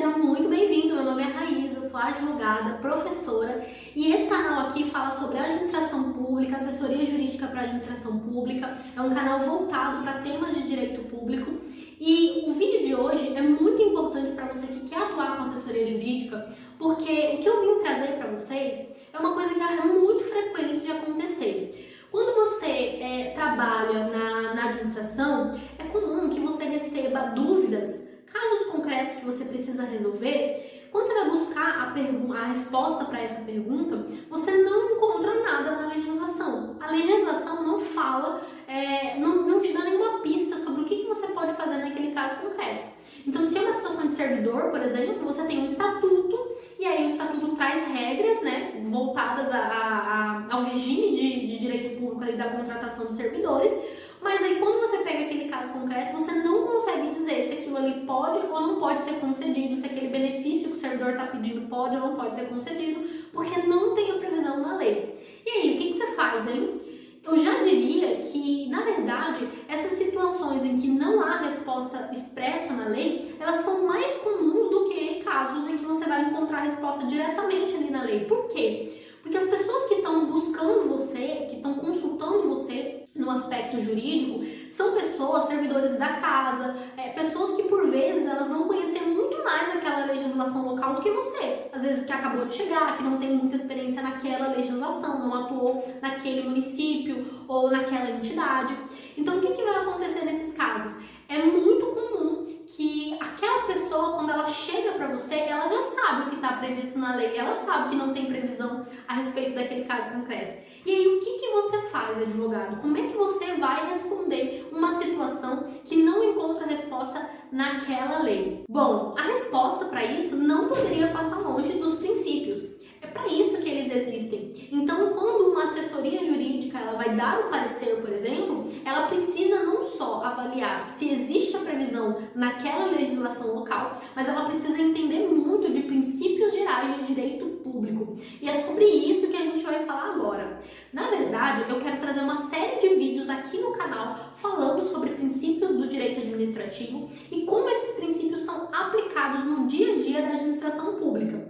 seja muito bem-vindo. Meu nome é Raíza, sou advogada, professora e esse canal aqui fala sobre administração pública, assessoria jurídica para administração pública. É um canal voltado para temas de direito público e o vídeo de hoje é muito importante para você que quer atuar com assessoria jurídica, porque o que eu vim trazer para vocês é uma coisa que é muito frequente de acontecer. Quando você trabalha na administração, é comum que você receba dúvidas, casos concretos que você precisa resolver. Quando você vai buscar a resposta para essa pergunta, você não encontra nada na legislação. A legislação não fala, não te dá nenhuma pista sobre o que você pode fazer naquele caso concreto. Então, se é uma situação de servidor, por exemplo, você tem um estatuto, e aí o estatuto traz regras, voltadas ao regime de direito público ali da contratação de servidores, mas aí quando você pega aquele caso concreto, você não consegue dizer se aquilo ali pode ou não pode ser concedido, se aquele benefício que o servidor está pedindo pode ou não pode ser concedido, porque não tem a previsão na lei. E aí, o que você faz, hein? Eu já diria que, na verdade, essas situações em que não há resposta expressa na lei, elas são mais comuns do que casos em que você vai encontrar a resposta diretamente ali na lei. Por quê? Porque as pessoas que estão buscando você, que estão consultando você no aspecto jurídico, são pessoas, servidores da casa, pessoas que por vezes elas vão conhecer muito mais aquela legislação local do que você. Às vezes que acabou de chegar, que não tem muita experiência naquela legislação, não atuou naquele município ou naquela entidade. Então o que vai acontecer nesses casos? É muito comum que aquela pessoa, quando ela chega para você, ela já sabe o que está previsto na lei, ela sabe que não tem previsão a respeito daquele caso concreto. E aí, o que você faz, advogado? Como é que você vai responder uma situação que não encontra resposta naquela lei? Bom, a resposta para isso não poderia passar longe dos princípios. É para isso que eles existem. Então, quando uma assessoria jurídica ela vai dar um parecer, por exemplo, ela precisa não só avaliar se existe a previsão naquela legislação local, mas ela precisa entender muito de princípios gerais de direito público. E é sobre isso que a gente vai falar agora. Na verdade, eu quero trazer uma série de vídeos aqui no canal falando sobre princípios do direito administrativo e como esses princípios são aplicados no dia a dia da administração pública.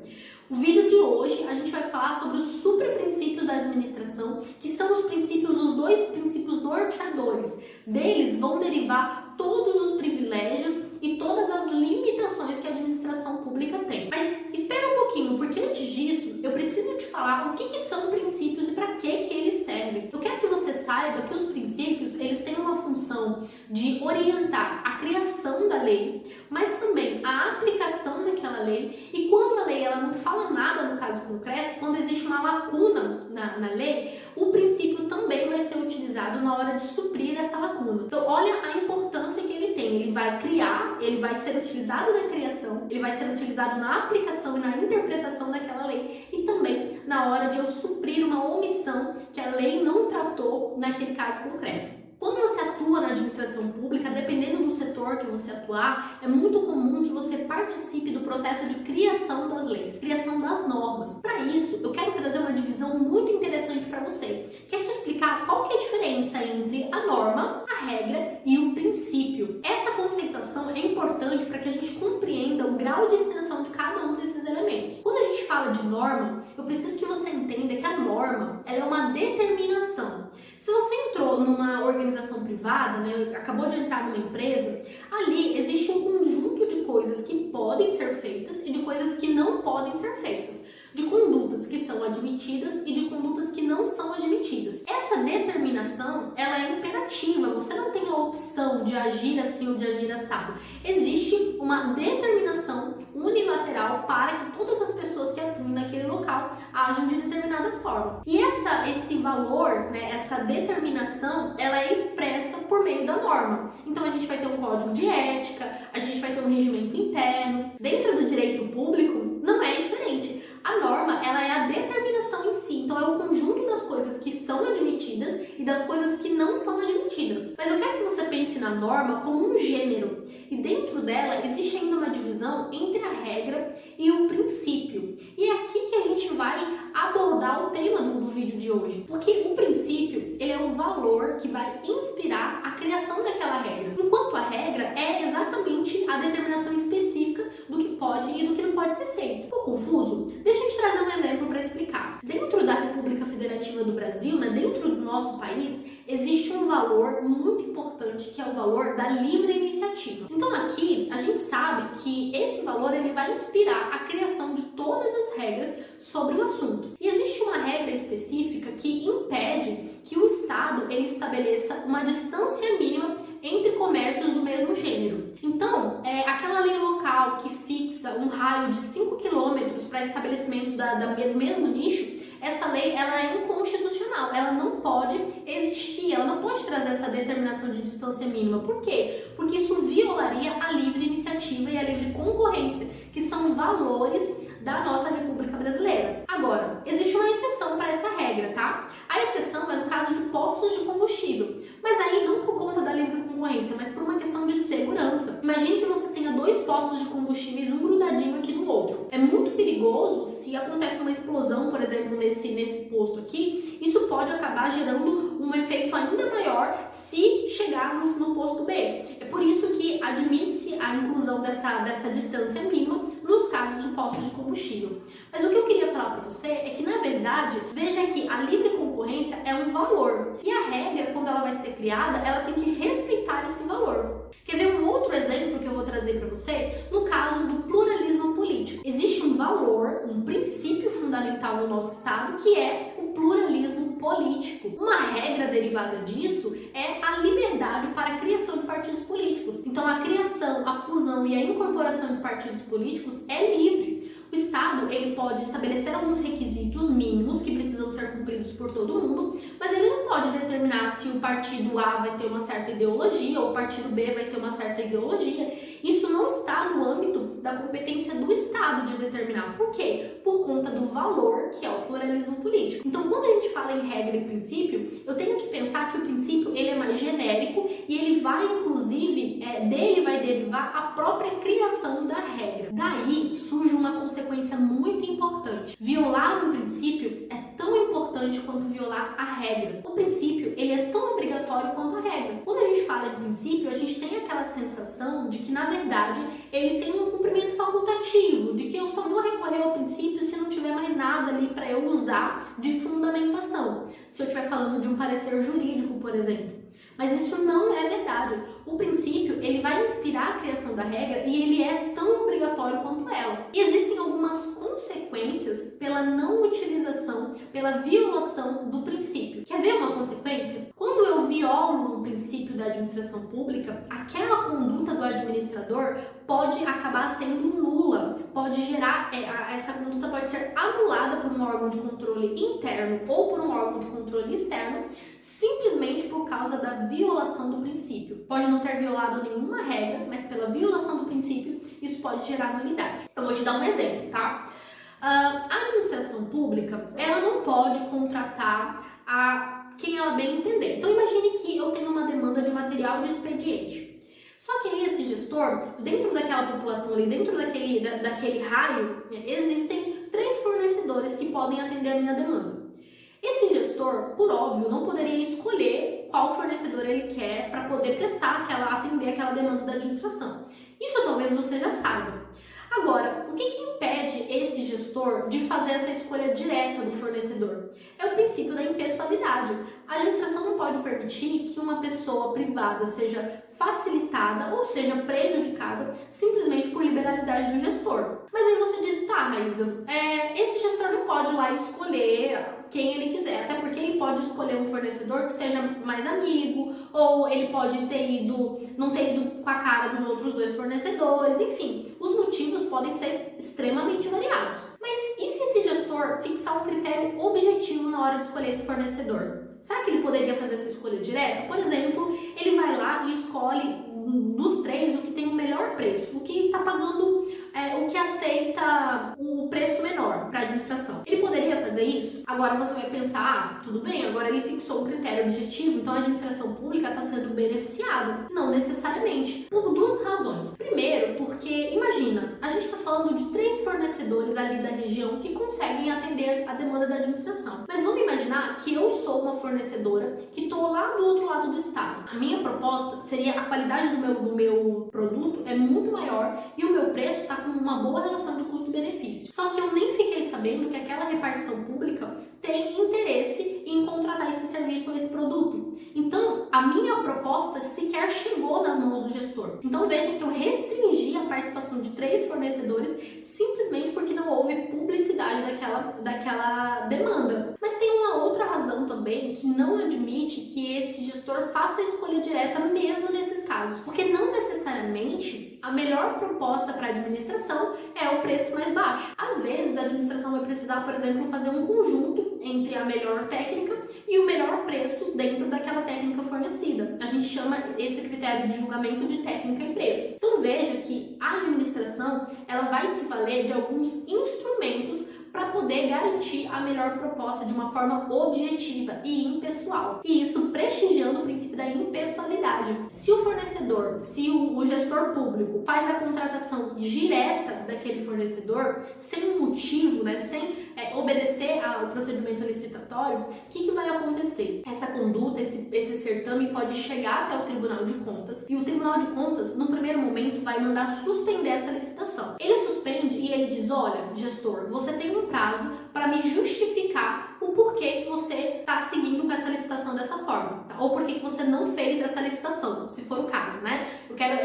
O vídeo de hoje a gente vai falar sobre os superprincípios da administração, que são os princípios, os dois princípios norteadores. Deles vão derivar todos os privilégios e todas as limitações que a administração pública tem. Mas espera um pouquinho, porque antes disso eu preciso te falar o que são princípios e para que eles servem. Eu quero que você saiba que os princípios eles têm uma função de orientar a criação da lei, mas também a aplicação daquela lei. E quando a lei ela não fala nada no caso concreto, quando existe uma lacuna na lei, o princípio também vai ser utilizado na hora de suprir essa lacuna. Então, olha a importância que ele tem. Ele vai criar, ele vai ser utilizado na criação, ele vai ser utilizado na aplicação e na interpretação daquela lei e também na hora de eu suprir uma omissão que a lei não tratou naquele caso concreto. Quando você atua na administração pública, dependendo do setor que você atuar, é muito comum que você participe do processo de criação das leis, criação das normas. Para isso, eu quero trazer uma divisão muito interessante para você, que é te explicar qual que é a diferença entre a norma, a regra e o princípio. Essa conceituação é importante para que a gente compreenda o grau de extensão de cada um desses elementos. Quando a gente fala de norma, eu preciso que você entenda que a norma ela é uma determinação. Se você entrou numa organização privada, acabou de entrar numa empresa, ali existe um conjunto de coisas que podem ser feitas e de coisas que não podem ser feitas, de condutas que são admitidas e de condutas que não são admitidas. Essa determinação, ela é imperativa, você não tem a opção de agir assim ou de agir assado. Existe uma determinação unilateral para que todas as pessoas que atuam naquele local ajam de determinada forma. E esse valor, essa determinação, ela é expressa por meio da norma. Então a gente vai ter um código de ética, a gente vai ter um regimento interno. Dentro do direito público, não é diferente. A norma, ela é a determinação em si, então é o conjunto das coisas que são admitidas e das coisas que não são admitidas. Mas eu quero que você pense na norma como um gênero, e dentro dela existe ainda uma divisão entre a regra e o princípio. E é aqui que a gente vai abordar o tema do vídeo de hoje, porque o princípio, ele é o valor que vai inspirar a criação daquela regra, enquanto a regra é exatamente a determinação específica do que pode e do valor muito importante, que é o valor da livre iniciativa. Então aqui a gente sabe que esse valor ele vai inspirar a criação de todas as regras sobre o assunto. E existe uma regra específica que impede que o Estado ele estabeleça uma distância mínima entre comércios do mesmo gênero. Então, aquela lei local que fixa um raio de 5 quilômetros para estabelecimentos do mesmo nicho, essa lei ela é inconstitucional, ela não pode existir, ela não pode trazer essa determinação de distância mínima. Por quê? Porque isso violaria a livre iniciativa e a livre concorrência, que são valores da nossa República Brasileira. Agora, existe uma exceção para essa regra, tá? A exceção é no caso de postos de combustível, mas aí não por conta da livre concorrência, mas por uma questão de segurança. Imagine que você tenha 2 postos de combustíveis, um grudadinho aqui no outro. É muito perigoso se acontece uma explosão, por exemplo, nesse posto aqui, isso pode acabar gerando um efeito ainda maior se chegarmos no posto B. É por isso que admite-se a inclusão dessa distância mínima nos casos de postos de combustível. Mas o que eu queria falar para você é que, na verdade, veja que a livre concorrência é um valor. E a regra, quando ela vai ser criada, ela tem que respeitar esse valor. Quer ver um outro exemplo que eu vou trazer para você? No caso do pluralismo político. Existe um valor, um princípio fundamental no nosso Estado, que é o pluralismo político. Uma regra derivada disso é a liberdade para a criação de partidos políticos. Então, a criação, a fusão e a incorporação de partidos políticos é livre. O Estado ele pode estabelecer alguns requisitos mínimos que precisam ser cumpridos por todo mundo, mas ele não pode determinar se o partido A vai ter uma certa ideologia ou o partido B vai ter uma certa ideologia. Isso não está no âmbito da competência do Estado de determinar. Por quê? Por conta do valor que é o pluralismo político. Então, quando a gente fala em regra e princípio, eu tenho que pensar que o princípio ele é mais genérico e ele vai, inclusive, dele vai derivar a própria criação da regra. Daí surge uma consequência muito importante. Violar um princípio é tão importante quanto violar a regra. O princípio ele é tão obrigatório quanto a regra. Quando a gente fala em princípio, a gente tem aquela sensação de que, na verdade, ele tem um cumprimento facultativo, de que eu só vou recorrer ao princípio se não tiver mais nada ali para eu usar de fundamentação. Se eu estiver falando de um parecer jurídico, por exemplo. Mas isso não é verdade. O princípio, ele vai inspirar a criação da regra e ele é tão obrigatório quanto ela. E existem algumas consequências pela não utilização, pela violação do princípio. Quer ver uma consequência? Quando eu violo um princípio da administração pública, aquela conduta do administrador pode acabar sendo nula, pode gerar, essa conduta pode ser anulada por um órgão de controle interno ou por um órgão de controle externo, simplesmente por causa da violação do princípio. Pode não ter violado nenhuma regra, mas pela violação do princípio, isso pode gerar nulidade. Eu vou te dar um exemplo, tá? A administração pública, ela não pode contratar quem ela bem entender. Então, imagine que eu tenho uma demanda de material de expediente. Só que aí esse gestor, dentro daquela população ali, dentro daquele raio, existem 3 fornecedores que podem atender a minha demanda. Esse gestor, por óbvio, não poderia escolher qual fornecedor ele quer para poder atender aquela demanda da administração. Isso talvez você já saiba. Agora, o que impede esse gestor de fazer essa escolha direta do fornecedor? É o princípio da impessoalidade. A administração não pode permitir que uma pessoa privada seja facilitada ou seja prejudicada simplesmente por liberalidade do gestor. Mas aí você diz, tá, Raíza, esse gestor não pode ir lá escolher quem ele quiser, até porque ele pode escolher um fornecedor que seja mais amigo, ou ele pode não ter ido com a cara dos outros 2 fornecedores, enfim, os motivos podem ser extremamente variados. Mas e se esse gestor fixar um critério objetivo na hora de escolher esse fornecedor? Será que ele poderia fazer essa escolha direta? Por exemplo, ele vai lá e escolhe dos 3 o que tem o melhor preço, o que está pagando, o que aceita o preço menor para a administração. Ele poderia fazer isso? Agora você vai pensar, tudo bem, agora ele fixou um critério objetivo, então a administração pública está sendo beneficiada. Não necessariamente, por 2 razões. Primeiro, porque, imagina, a gente está falando de 3 fornecedores ali da região que conseguem atender a demanda da administração. Mas vamos imaginar que eu sou uma fornecedora que estou lá do outro lado do estado. A minha proposta seria a qualidade do meu produto é muito maior e o meu preço está com uma boa relação de custo-benefício. Só que eu nem fiquei sabendo que aquela repartição pública tem interesse em contratar esse serviço ou esse produto. Então, a minha proposta sequer chegou nas mãos do gestor. Então veja que eu restringi a participação de 3 fornecedores simplesmente porque não houve publicidade daquela demanda. Mas tem uma outra razão também que não admite que esse gestor faça a escolha direta mesmo nesses casos, porque não necessariamente a melhor proposta para a administração é o preço mais baixo. Às vezes a administração vai precisar, por exemplo, fazer um conjunto entre a melhor técnica e o melhor preço dentro daquela técnica fornecida. A gente chama esse critério de julgamento de técnica e preço. Então veja que a administração ela vai se valer de alguns instrumentos para poder garantir a melhor proposta de uma forma objetiva e impessoal. E isso prestigiando o princípio da impessoalidade. Se o fornecedor, se o gestor público faz a contratação direta daquele fornecedor, sem motivo, sem obedecer ao procedimento licitatório, o que vai acontecer? Essa conduta, esse certame pode chegar até o Tribunal de Contas e o Tribunal de Contas, no primeiro momento, vai mandar suspender essa licitação. Ele suspende e ele diz, olha, gestor, você tem um prazo para me justificar o porquê que você está seguindo com essa licitação dessa forma, tá? Ou porquê que você não fez essa licitação, se for o caso, né? Eu quero,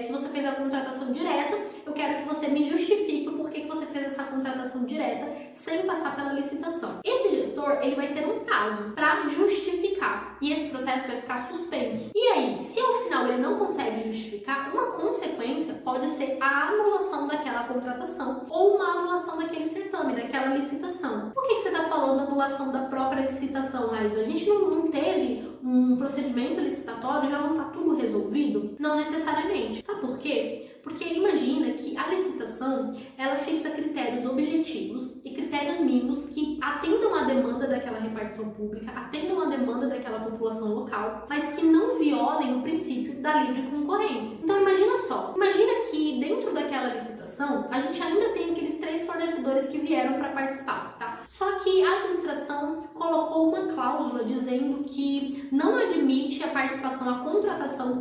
se você fez a contratação direta, eu quero que você me justifique o porquê que você fez essa contratação direta sem passar pela licitação. Esse gestor, ele vai ter um prazo para justificar e esse processo vai ficar suspenso. E aí, se ao final ele não consegue justificar, uma consequência pode ser a anulação daquela contratação ou uma anulação daquele certame, daquela licitação. Por que você está falando da anulação da própria licitação, Raíssa? A gente não teve um procedimento licitatório, já não está tudo resolvido? Não necessariamente. Sabe por quê? Porque imagina que a licitação, ela fixa critérios objetivos e critérios mínimos que atendam à demanda daquela repartição pública, atendam à demanda daquela população local, mas que não violem o princípio da livre concorrência. Então imagina só, imagina que dentro daquela licitação, a gente ainda tem aqueles 3 fornecedores que vieram para participar, tá? Só que a administração colocou uma cláusula dizendo que não admite a participação, a contratação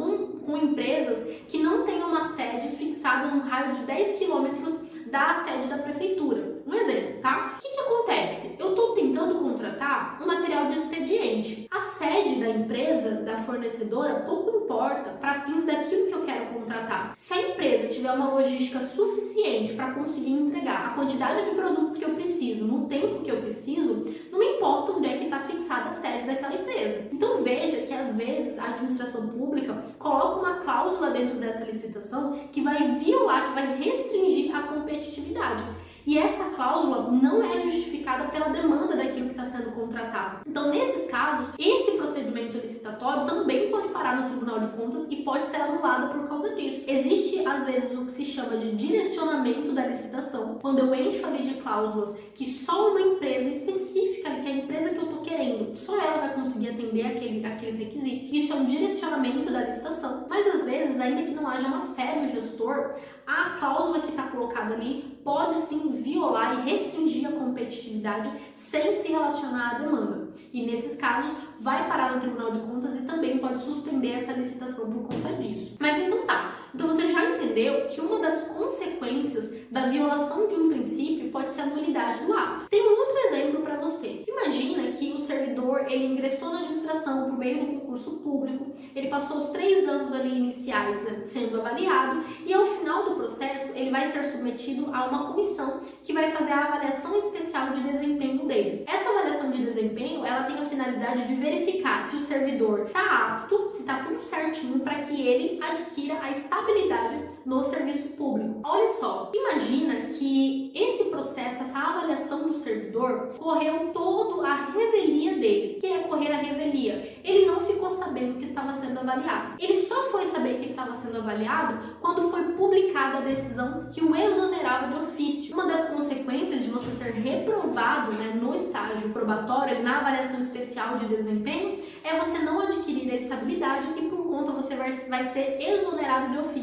com empresas que não tenham uma sede fixada num raio de 10 quilômetros da sede da prefeitura. Um exemplo, tá? O que acontece? Eu estou tentando contratar um material de expediente. A sede da empresa, da fornecedora, pouco importa para fins daquilo que eu quero contratar. Se a empresa tiver uma logística suficiente para conseguir entregar a quantidade de produtos que eu preciso, no tempo que eu preciso, não importa onde é que está fixada a sede daquela empresa. Então veja que às vezes a administração pública coloca uma cláusula dentro dessa licitação que vai violar, que vai restringir a competitividade. E essa cláusula não é justificada pela demanda daquilo que está sendo contratado. Então, nesses casos, esse procedimento licitatório também pode parar no Tribunal de Contas e pode ser anulado por causa disso. Existe, às vezes, o que se chama de direcionamento da licitação, quando eu encho ali de cláusulas que só uma empresa específica, que é a empresa que eu estou querendo, só ela vai conseguir atender aqueles requisitos. Isso é um direcionamento da licitação. Mas, às vezes, ainda que não haja uma fé do gestor, a cláusula que está colocada ali pode sim violar e restringir a competitividade sem se relacionar à demanda. E nesses casos vai parar no Tribunal de Contas e também pode suspender essa licitação por conta disso. Mas então tá, então você já entendeu que uma das consequências da violação de um princípio pode ser a nulidade do ato. Tem um outro exemplo para você. Imagina que o servidor ele ingressou na administração por meio do concurso público, ele passou os 3 anos ali iniciais, sendo avaliado e ao final do processo ele vai ser submetido a uma comissão que vai fazer a avaliação especial de desempenho dele. Essa avaliação de desempenho ela tem a finalidade de verificar se o servidor está apto, se está tudo certinho para que ele adquira a estabilidade no serviço público. Olha só, imagina que esse processo, essa avaliação do servidor, correu todo a revelia dele. O que é correr a revelia? Ele não ficou sabendo que estava sendo avaliado. Ele só foi saber que ele estava sendo avaliado quando foi publicada a decisão que o exonerava de ofício. Uma das consequências de você ser reprovado no estágio probatório, na avaliação especial de desempenho, é você não adquirir a estabilidade e por conta você vai ser exonerado de ofício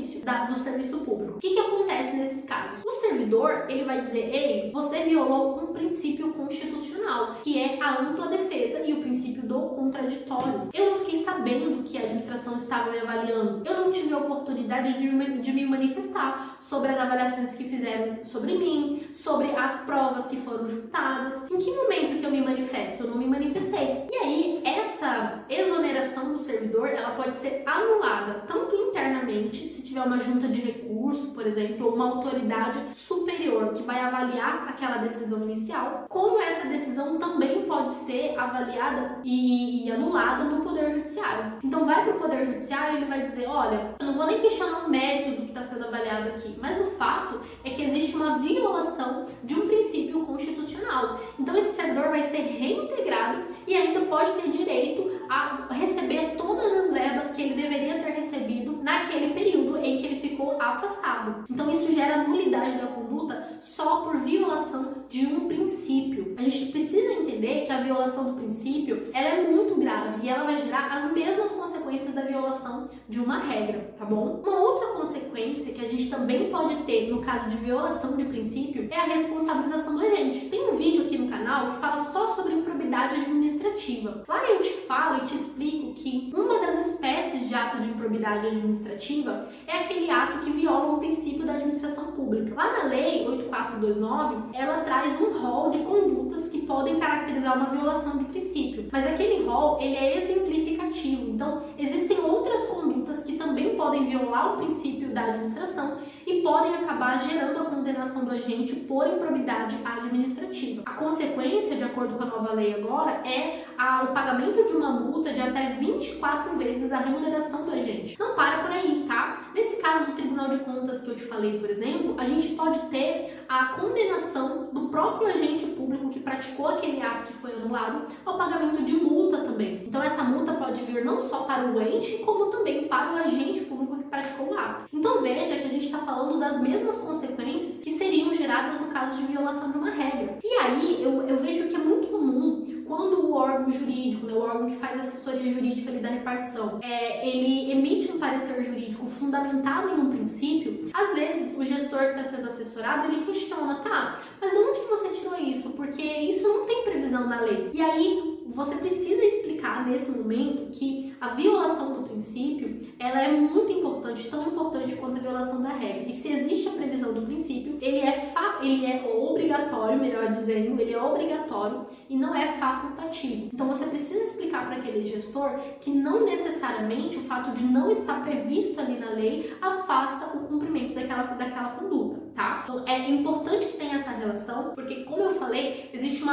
do serviço público. O que acontece nesses casos? O servidor ele vai dizer, ei, você violou um princípio constitucional, que é a ampla defesa e o princípio do contraditório. Eu não fiquei sabendo que a administração estava me avaliando. Eu não tive a oportunidade de me manifestar sobre as avaliações que fizeram sobre mim, sobre as provas que foram juntadas. Em que momento que eu me manifesto? Eu não me manifestei. E aí, essa exoneração do servidor, ela pode ser anulada tanto internamente, se tiver uma junta de recurso, por exemplo, ou uma autoridade superior que vai avaliar aquela decisão inicial, como essa decisão também pode ser avaliada e anulada no Poder Judiciário. Então vai para o Poder Judiciário e ele vai dizer, olha, eu não vou nem questionar o mérito do que está sendo avaliado aqui, mas o fato é que existe uma violação de um princípio constitucional. Então esse servidor vai ser reintegrado e ainda pode ter direito a receber todas as verbas que ele deveria ter recebido naquele período em que ele ficou afastado. Então isso gera nulidade da conduta só por violação de um princípio. A gente precisa entender que a violação do princípio, ela é muito grave e ela vai gerar as mesmas consequências da violação de uma regra, tá bom? Uma outra consequência que a gente também pode ter no caso de violação de princípio é a responsabilização do agente. Tem um vídeo aqui no canal que fala só sobre improbidade administrativa. Lá eu te falo e te explico que uma das espécies de ato de improbidade administrativa é aquele ato que viola um princípio da administração pública. Lá na Lei 8429, ela traz um rol de condutas que podem caracterizar uma violação de princípio, mas aquele rol, ele é exemplificativo. Então, existem outras condutas que também podem violar o princípio da administração e podem acabar gerando a condenação do agente por improbidade administrativa. A consequência, de acordo com a nova lei agora, é o pagamento de uma multa de até 24 vezes a remuneração do agente. Não para por aí, tá? Nesse caso do Tribunal de Contas que eu te falei, por exemplo, a gente pode ter a condenação do próprio agente público que praticou aquele ato que foi anulado ao pagamento de multa também. Então essa multa pode vir não só para o ente, como também para o agente público que praticou o ato. Então veja que a gente está falando das mesmas consequências que seriam geradas no caso de violação de uma regra. E aí eu vejo que é muito comum quando o órgão jurídico, né, o órgão que faz assessoria jurídica ali da repartição, ele emite um parecer jurídico fundamentado em um princípio, às vezes o gestor que está sendo assessorado, ele questiona, tá, mas de onde que você tirou isso? Porque isso não tem previsão na lei. E aí você precisa explicar nesse momento que a violação do princípio, ela é muito importante, tão importante quanto a violação da regra. E se existe a previsão do princípio, ele é obrigatório, melhor dizendo, ele é obrigatório e não é facultativo. Então você precisa explicar para aquele gestor que não necessariamente o fato de não estar previsto ali na lei afasta o cumprimento daquela conduta, tá? Então é importante que tenha essa relação, porque como eu falei, existe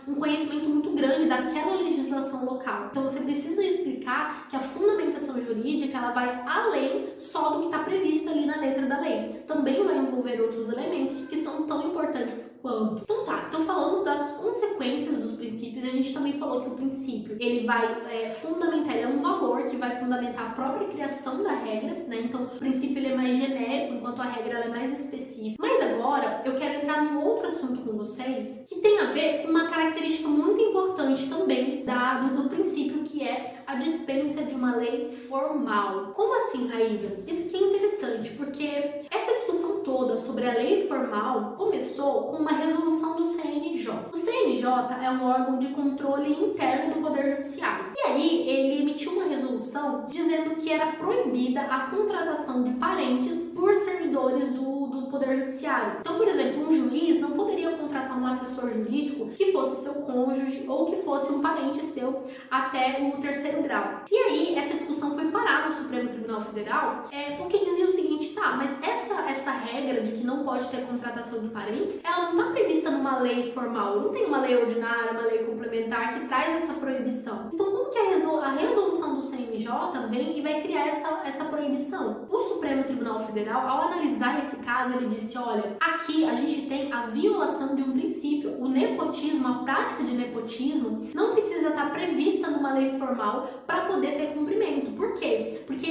um conhecimento muito grande daquela legislação local. Então você precisa explicar que a fundamentação jurídica, ela vai além só do que está previsto ali na letra da lei. Também vai envolver outros elementos que são tão importantes quanto. Então tá, então falamos das consequências dos princípios e a gente também falou que o princípio, ele vai fundamentar, ele é um valor que vai fundamentar a própria criação da regra, né? Então o princípio ele é mais genérico, enquanto a regra ela é mais específica. Mas agora eu quero entrar num outro assunto com vocês que tem a ver com uma característica muito importante também do princípio, que é a dispensa de uma lei formal. Como assim, Raíza? Isso aqui é interessante, porque essa discussão toda sobre a lei formal começou com uma resolução do CNJ. O CNJ é um órgão de controle interno do Poder Judiciário. E aí, ele emitiu uma resolução dizendo que era proibida a contratação de parentes por servidores do Poder Judiciário. Então, por exemplo, um juiz não poderia contratar um assessor jurídico que fosse seu cônjuge ou que fosse um parente seu até o 3º grau. E aí, essa discussão foi parar no Supremo Tribunal Federal, porque dizia o seguinte, tá, mas essa regra de que não pode ter contratação de parentes, ela não está prevista numa lei formal, não tem uma lei ordinária, uma lei complementar que traz essa proibição. Então, como que a resolução do CNJ vem e vai criar essa proibição? O Supremo Tribunal Federal, ao analisar esse caso, ele disse, olha, aqui a gente tem a violação de um princípio. O nepotismo, a prática de nepotismo, não precisa estar prevista numa lei formal para poder ter cumprimento. Por quê? Porque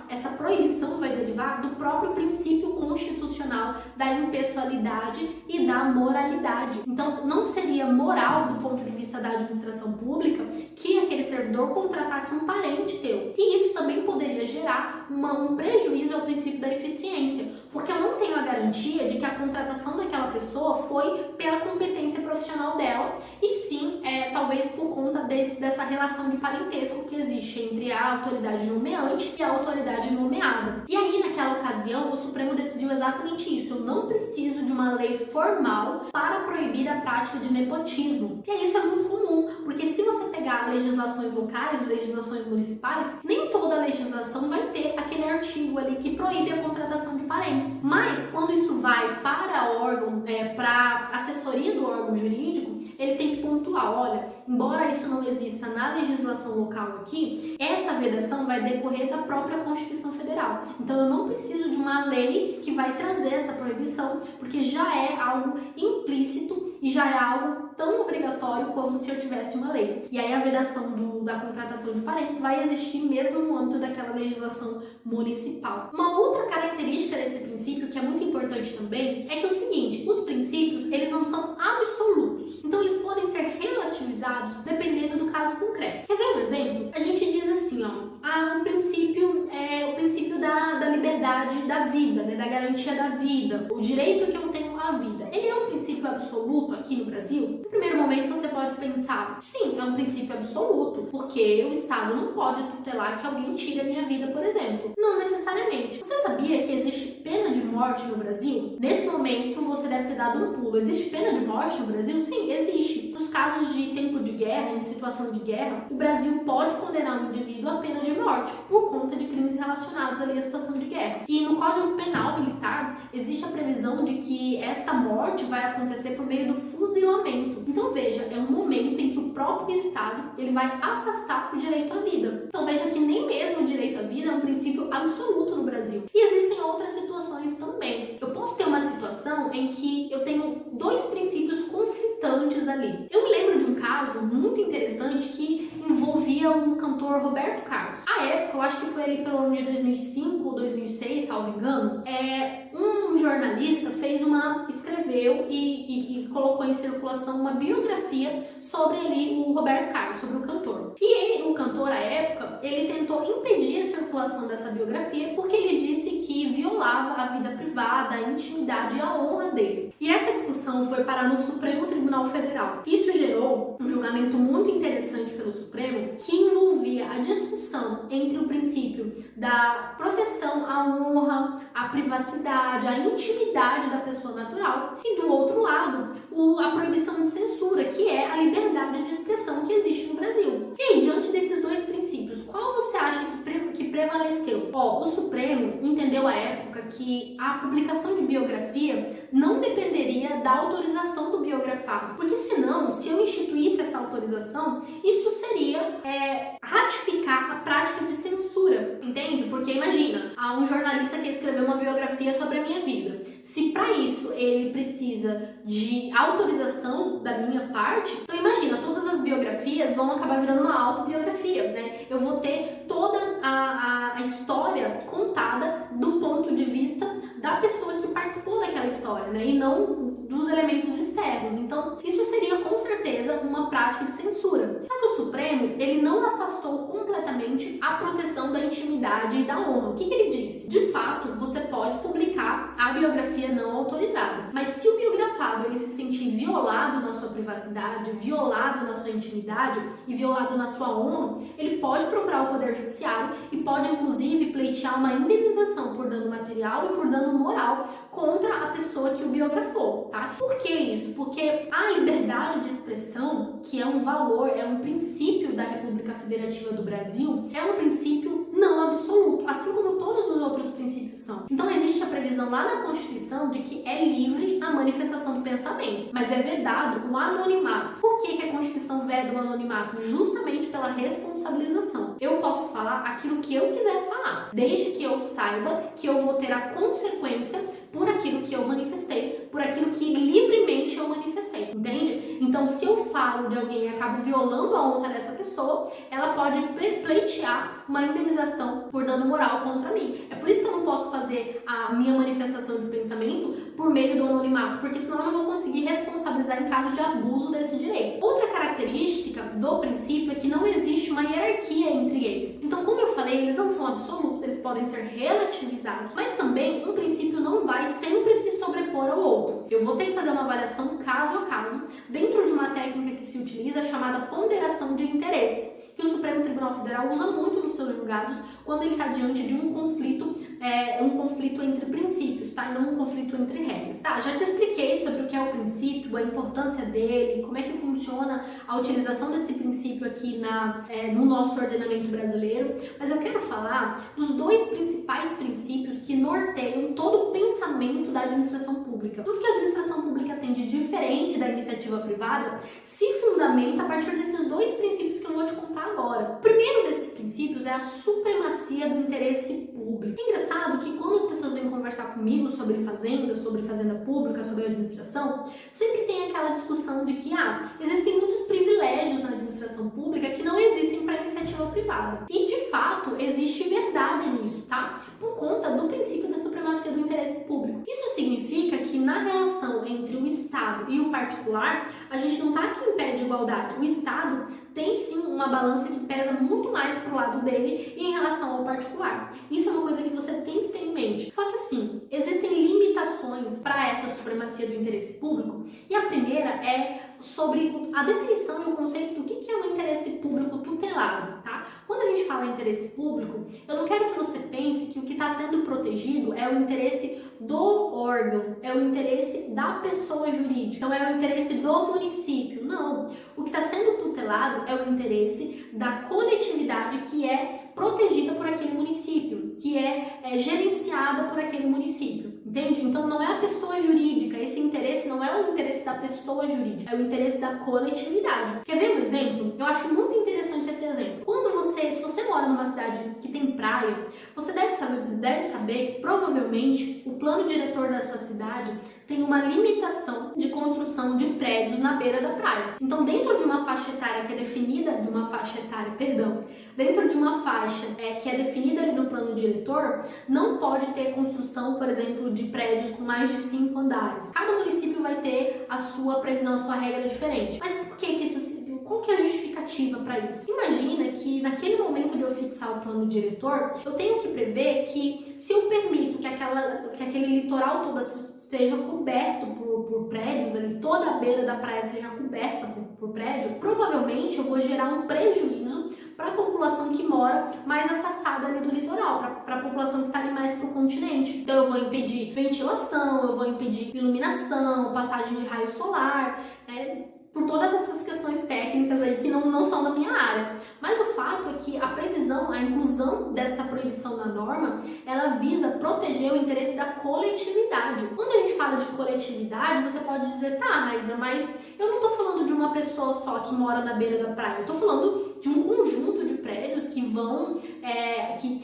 essa proibição vai derivar do próprio princípio constitucional da impessoalidade e da moralidade. Então, não seria moral, do ponto de vista da administração pública, que aquele servidor contratasse um parente teu. E isso também poderia gerar um prejuízo ao princípio da eficiência, porque eu não tenho a garantia garantia de que a contratação daquela pessoa foi pela competência profissional dela e sim, talvez por conta dessa relação de parentesco que existe entre a autoridade nomeante e a autoridade nomeada. E aí, naquela ocasião, o Supremo decidiu exatamente isso. Eu não preciso de uma lei formal para proibir a prática de nepotismo. E isso é muito comum, porque se você pegar legislações locais, legislações municipais, nem toda legislação vai ter aquele artigo ali que proíbe a contratação de parentes. Mas quando isso vai para órgão, para assessoria do órgão jurídico, ele tem que pontuar, olha, embora isso não exista na legislação local aqui, essa vedação vai decorrer da própria Constituição Federal. Então eu não preciso de uma lei que vai trazer essa proibição, porque já é algo implícito e já é algo tão obrigatório quanto se eu tivesse uma lei. E aí a vedação da contratação de parentes vai existir mesmo no âmbito daquela legislação municipal. Uma outra característica desse princípio, que é muito importante também, é que é o seguinte, os princípios, eles não são absolutos. Então eles podem ser relativizados dependendo do caso concreto. Quer ver um exemplo? A gente diz assim, o princípio é o princípio da liberdade da vida, né, da garantia da vida, o direito que eu tenho à vida. Ele é um princípio absoluto aqui no Brasil? No primeiro momento você pode pensar, sim, é um princípio absoluto, porque o Estado não pode tutelar que alguém tire a minha vida, por exemplo. Não necessariamente. Você sabia que existe pena de morte no Brasil? Nesse momento você deve ter dado um pulo. Existe pena de morte no Brasil? Sim, existe. Nos casos de tempo de guerra, em situação de guerra, o Brasil pode condenar um indivíduo à pena de morte por conta de crimes relacionados ali à situação de guerra. E no Código Penal Militar existe a previsão de que essa morte vai acontecer por meio do fuzilamento. Então veja, é um momento em que o próprio Estado ele vai afastar o direito à vida. Então veja que nem mesmo o direito à vida é um princípio absoluto no Brasil. E existem outras situações também. Eu posso ter uma situação em que eu tenho dois princípios conflitantes ali. Eu me lembro de um caso muito interessante que envolvia o cantor Roberto Carlos. À época, eu acho que foi ali pelo ano de 2005 ou 2006, salvo engano, um jornalista escreveu e colocou em circulação uma biografia sobre ali o Roberto Carlos, sobre o cantor. E o cantor, à época, ele tentou impedir a circulação dessa biografia porque ele disse que violava a vida privada, a intimidade e a honra dele. E essa discussão foi parar no Supremo Tribunal Federal. Isso gerou um julgamento muito interessante pelo Supremo que envolvia a discussão entre o princípio da proteção à honra, à privacidade, à intimidade da pessoa natural e, do outro lado, a proibição de censura, que é a liberdade de expressão que existe no Brasil. E aí, diante desses dois princípios, qual você acha que prevaleceu? O Supremo entendeu à época que a publicação de biografia não dependeria da autorização do biografado, porque senão, se eu instituísse essa autorização, isso seria ratificar a prática de censura, entende? Porque imagina, há um jornalista que escreveu uma biografia sobre a minha vida. Se para isso ele precisa de autorização da minha parte, então imagina, todas as biografias vão acabar virando uma autobiografia, né? Eu vou ter toda a história contada do ponto de vista da pessoa que participou daquela história, né? E não dos elementos externos. Então, isso seria com certeza uma prática de censura. Só que o Supremo, ele não afastou completamente a proteção da intimidade e da honra. O que ele disse? De fato, você pode publicar a biografia não autorizada, mas se o biografado ele se sentir violado na sua privacidade, violado na sua intimidade e violado na sua honra, ele pode procurar o Poder Judiciário e pode, inclusive, pleitear uma indenização por dano material e por dano moral contra a pessoa que o biografou, tá? Por que isso? Porque a liberdade de expressão, que é um valor, é um princípio da República Federativa do Brasil, é um princípio não absoluto, assim como todos os outros princípios são. Então existe a previsão lá na Constituição de que é livre a manifestação do pensamento, mas é vedado o anonimato. Por que a Constituição veda o anonimato? Justamente pela responsabilização. Eu posso falar aquilo que eu quiser falar, desde que eu saiba que eu vou ter a consequência por aquilo que eu manifestei, por aquilo que livremente eu manifestei, entende? Então, se eu falo de alguém e acabo violando a honra dessa pessoa, ela pode pleitear uma indenização por dano moral contra mim. É por isso que eu não posso fazer a minha manifestação de pensamento por meio do anonimato, porque senão eu não vou conseguir responsabilizar em caso de abuso desse direito. Outra característica do princípio é que não existe uma hierarquia entre eles. Então, como eu falei, eles não são absolutos, eles podem ser relativizados, mas também um princípio não vai sempre se Eu vou ter que fazer uma avaliação caso a caso, dentro de uma técnica que se utiliza chamada ponderação de interesses, que o Supremo Tribunal Federal usa muito nos seus julgados quando ele está diante de um conflito entre princípios, tá? E não um conflito entre regras. Tá, já te expliquei sobre o que é o princípio, a importância dele, como é que funciona a utilização desse princípio aqui no nosso ordenamento brasileiro, mas eu quero falar dos dois principais princípios que norteiam todo o pensamento da administração pública. Tudo que a administração pública tem de diferente da iniciativa privada se fundamenta a partir desses dois princípios que eu vou te contar agora. O primeiro desses princípios é a supremacia do interesse público. É engraçado que quando as pessoas vêm conversar comigo sobre fazenda pública, sobre administração, sempre tem aquela discussão de que existem muitos privilégios na administração pública que não existem para a iniciativa privada. E de fato existe verdade nisso, tá? Por conta do princípio da supremacia do interesse público. Isso significa que na relação entre o Estado e o particular, a gente não está aqui em pé de igualdade. O Estado tem sim uma balança que pesa muito mais pro lado dele em relação ao particular. Isso é uma coisa que você tem que ter em mente. Só que assim, existem limitações para essa supremacia do interesse público, e a primeira é sobre a definição e o conceito do que é um interesse público tutelado, tá? Quando a gente fala em interesse público, eu não quero que você pense que o que está sendo protegido é o interesse do órgão, é o interesse da pessoa jurídica, não é o interesse do município, não. O que está sendo tutelado é o interesse da coletividade que é protegida por aquele município, que é gerenciada por aquele município, entende? Então não é a pessoa jurídica, esse interesse não é o interesse da pessoa jurídica, é o interesse da coletividade. Quer ver um exemplo? Eu acho muito interessante esse exemplo. Se você mora numa cidade que tem praia, você deve saber que provavelmente o plano diretor da sua cidade tem uma limitação de construção de prédios na beira da praia. Então, dentro de uma faixa etária que é definida, dentro de uma faixa que é definida ali no plano diretor, não pode ter construção, por exemplo, de prédios com mais de 5 andares. Cada município vai ter a sua previsão, a sua regra diferente. Mas por que isso? Qual que é a justificativa para isso? Imagina que naquele momento de eu fixar o plano diretor, eu tenho que prever que se eu permito que aquele litoral todo seja coberto por prédios, ali, toda a beira da praia seja coberta por prédio, provavelmente eu vou gerar um prejuízo para a população que mora mais afastada ali do litoral, para a população que está ali mais para o continente. Então eu vou impedir ventilação, eu vou impedir iluminação, passagem de raio solar, por todas essas questões técnicas aí que não são da minha área. Mas o fato é que a inclusão dessa proibição na norma, ela visa proteger o interesse da coletividade. Quando a gente fala de coletividade, você pode dizer, tá, Raíza, mas eu não tô falando de uma pessoa só que mora na beira da praia, eu tô falando de um conjunto de prédios que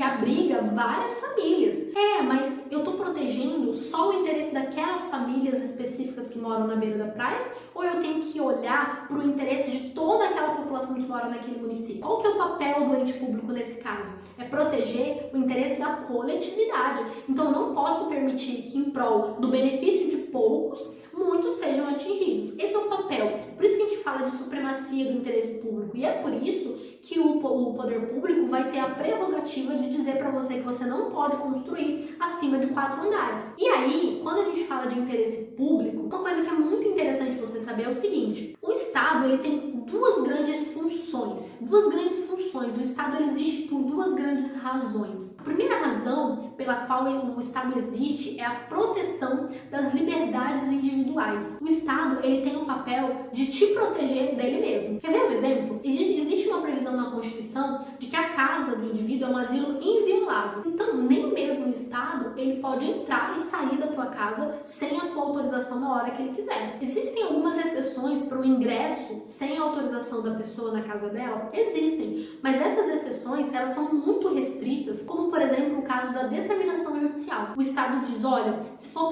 abriga várias famílias. Mas eu tô protegendo só o interesse daquelas famílias específicas que moram na beira da praia, ou eu tenho que olhar para o interesse de toda aquela população que mora naquele município? Qual que é o papel do ente público nesse caso? É proteger o interesse da coletividade. Então eu não posso permitir que em prol do benefício de poucos, muitos sejam atingidos. Esse é o papel. Por isso que a gente fala de supremacia do interesse público. E é por isso que o poder público vai ter a prerrogativa de dizer para você que você não pode construir acima de 4 andares. E aí, quando a gente fala de interesse público, uma coisa que é muito interessante você saber é o seguinte: o Estado ele tem duas grandes funções. O Estado ele existe por duas grandes razões. A primeira razão pela qual o Estado existe é a proteção das liberdades individuais. O Estado ele tem o papel de te proteger dele mesmo. Quer ver um exemplo? Existe uma previsão na Constituição de que a casa do indivíduo é um asilo inviolável. Então, nem mesmo o Estado ele pode entrar e sair da tua casa sem a tua autorização na hora que ele quiser. Existem algumas exceções para o ingresso sem autorização da pessoa na casa dela? Existem, mas essas exceções elas são muito restritas, como por exemplo o caso da determinação judicial. O Estado diz, olha, se for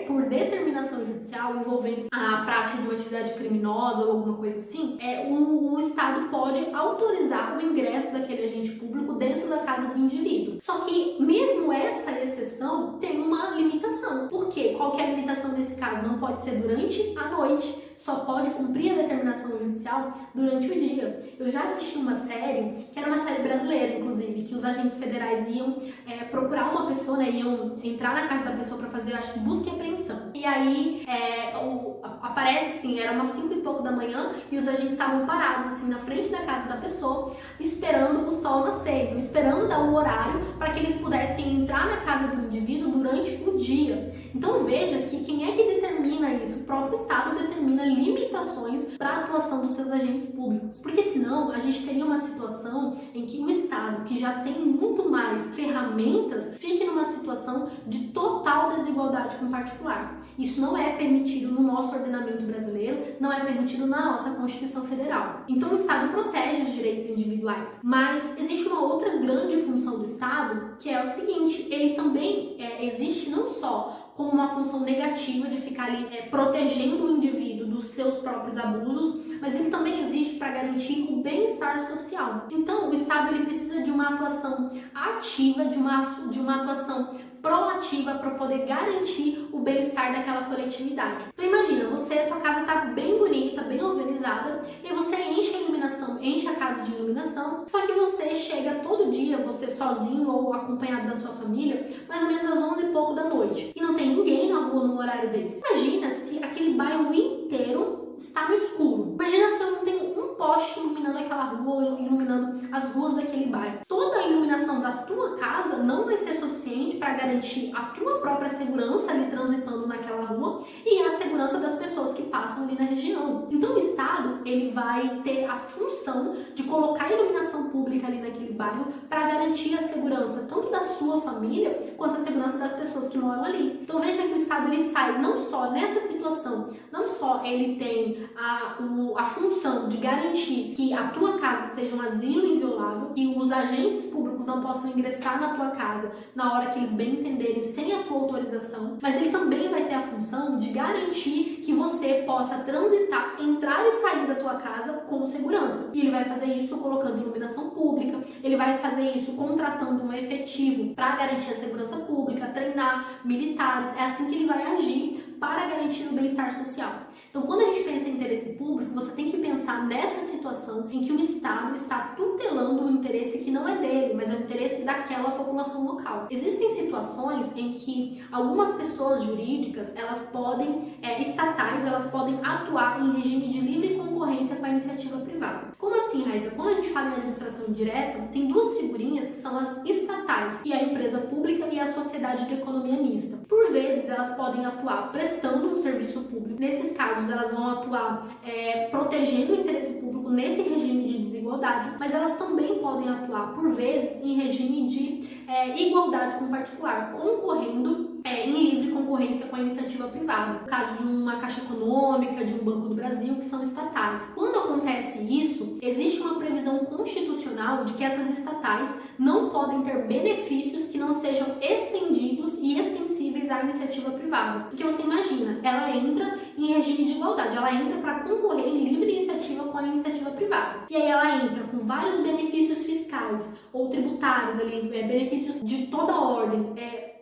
por determinação judicial envolvendo a prática de uma atividade criminosa ou alguma coisa assim, o Estado pode autorizar o ingresso daquele agente público dentro da casa do indivíduo. Só que mesmo essa exceção tem uma limitação. Por quê? Qual que é a limitação nesse caso? Não pode ser durante a noite, só pode cumprir a determinação judicial durante o dia. Eu já assisti uma série, que era uma série brasileira, inclusive, que os agentes federais iam procurar uma pessoa, iam entrar na casa da pessoa para fazer, acho que busca e apreensão. E aí aparece assim, era umas 5 e pouco da manhã e os agentes estavam parados assim na frente da casa da pessoa, esperando o sol nascer, então, esperando dar o horário para que eles pudessem entrar na casa do indivíduo durante o dia. Então veja que quem é que determina isso? O próprio Estado determina limitações para a atuação dos seus agentes públicos. Porque senão a gente teria uma situação em que o Estado, que já tem muito mais ferramentas, fique numa situação de total desigualdade com o particular. Isso não é permitido no nosso ordenamento brasileiro, não é permitido na nossa Constituição Federal. Então o Estado protege os direitos individuais. Mas existe uma outra grande função do Estado, que é o seguinte: ele também existe não só como uma função negativa de ficar ali protegendo o indivíduo dos seus próprios abusos, mas ele também existe para garantir o bem-estar social. Então, o Estado ele precisa de uma atuação ativa, de uma atuação proativa para poder garantir o bem-estar daquela coletividade. Então imagina, sua casa está bem bonita, bem organizada, e você enche a iluminação, enche a casa de iluminação, só que você chega todo dia, você sozinho ou acompanhado da sua família, mais ou menos às 11 e pouco da noite, e não tem ninguém na rua no horário desse. Imagina se aquele bairro inteiro está no escuro. Imagina se eu não tenho um poste iluminando aquela rua, iluminando as ruas daquele bairro. Toda a iluminação da tua casa não vai ser suficiente para garantir a tua própria segurança ali transitando naquela rua e a segurança das pessoas que passam ali na região. Então o Estado ele vai ter a função de colocar a iluminação pública ali naquele bairro para garantir a segurança tanto da sua família quanto a segurança das pessoas que moram ali. Então veja que o Estado ele sai não só nessa situação, não só ele tem a função de garantir que a tua casa seja um asilo inviolável, que os agentes públicos não possam ingressar na tua casa na hora que eles bem entenderem sem a tua autorização, mas ele também vai ter a função de garantir que você possa transitar, entrar e sair da tua casa com segurança. E ele vai fazer isso colocando iluminação pública, ele vai fazer isso contratando um efetivo para garantir a segurança pública, treinar militares, é assim que ele vai agir para garantir o bem-estar social. Então, quando a gente pensa em interesse público, você tem que pensar nessa situação em que o Estado está tutelando um interesse que não é dele, mas é o interesse daquela população local. Existem situações em que algumas pessoas jurídicas, estatais, elas podem atuar em regime de livre concorrência com a iniciativa privada. Como assim, Raíssa? Quando a gente fala em administração indireta, tem duas figurinhas que são as estatais, que é a empresa pública e a sociedade de economia mista. Por vezes, elas podem atuar prestando um serviço público. Nesses casos, elas vão atuar protegendo o interesse público nesse regime de desigualdade, mas elas também podem atuar, por vezes, em regime de igualdade com o particular, concorrendo em livre concorrência com a iniciativa privada. No caso de uma Caixa Econômica, de um Banco do Brasil, que são estatais. Quando acontece isso, existe uma previsão constitucional de que essas estatais não podem ter benefícios que não sejam estendidos e extensíveis à iniciativa privada. Porque você imagina, ela entra em regime de igualdade, ela entra para concorrer em livre iniciativa com a iniciativa privada. E aí ela entra com vários benefícios fiscais ou tributários, benefícios de toda ordem,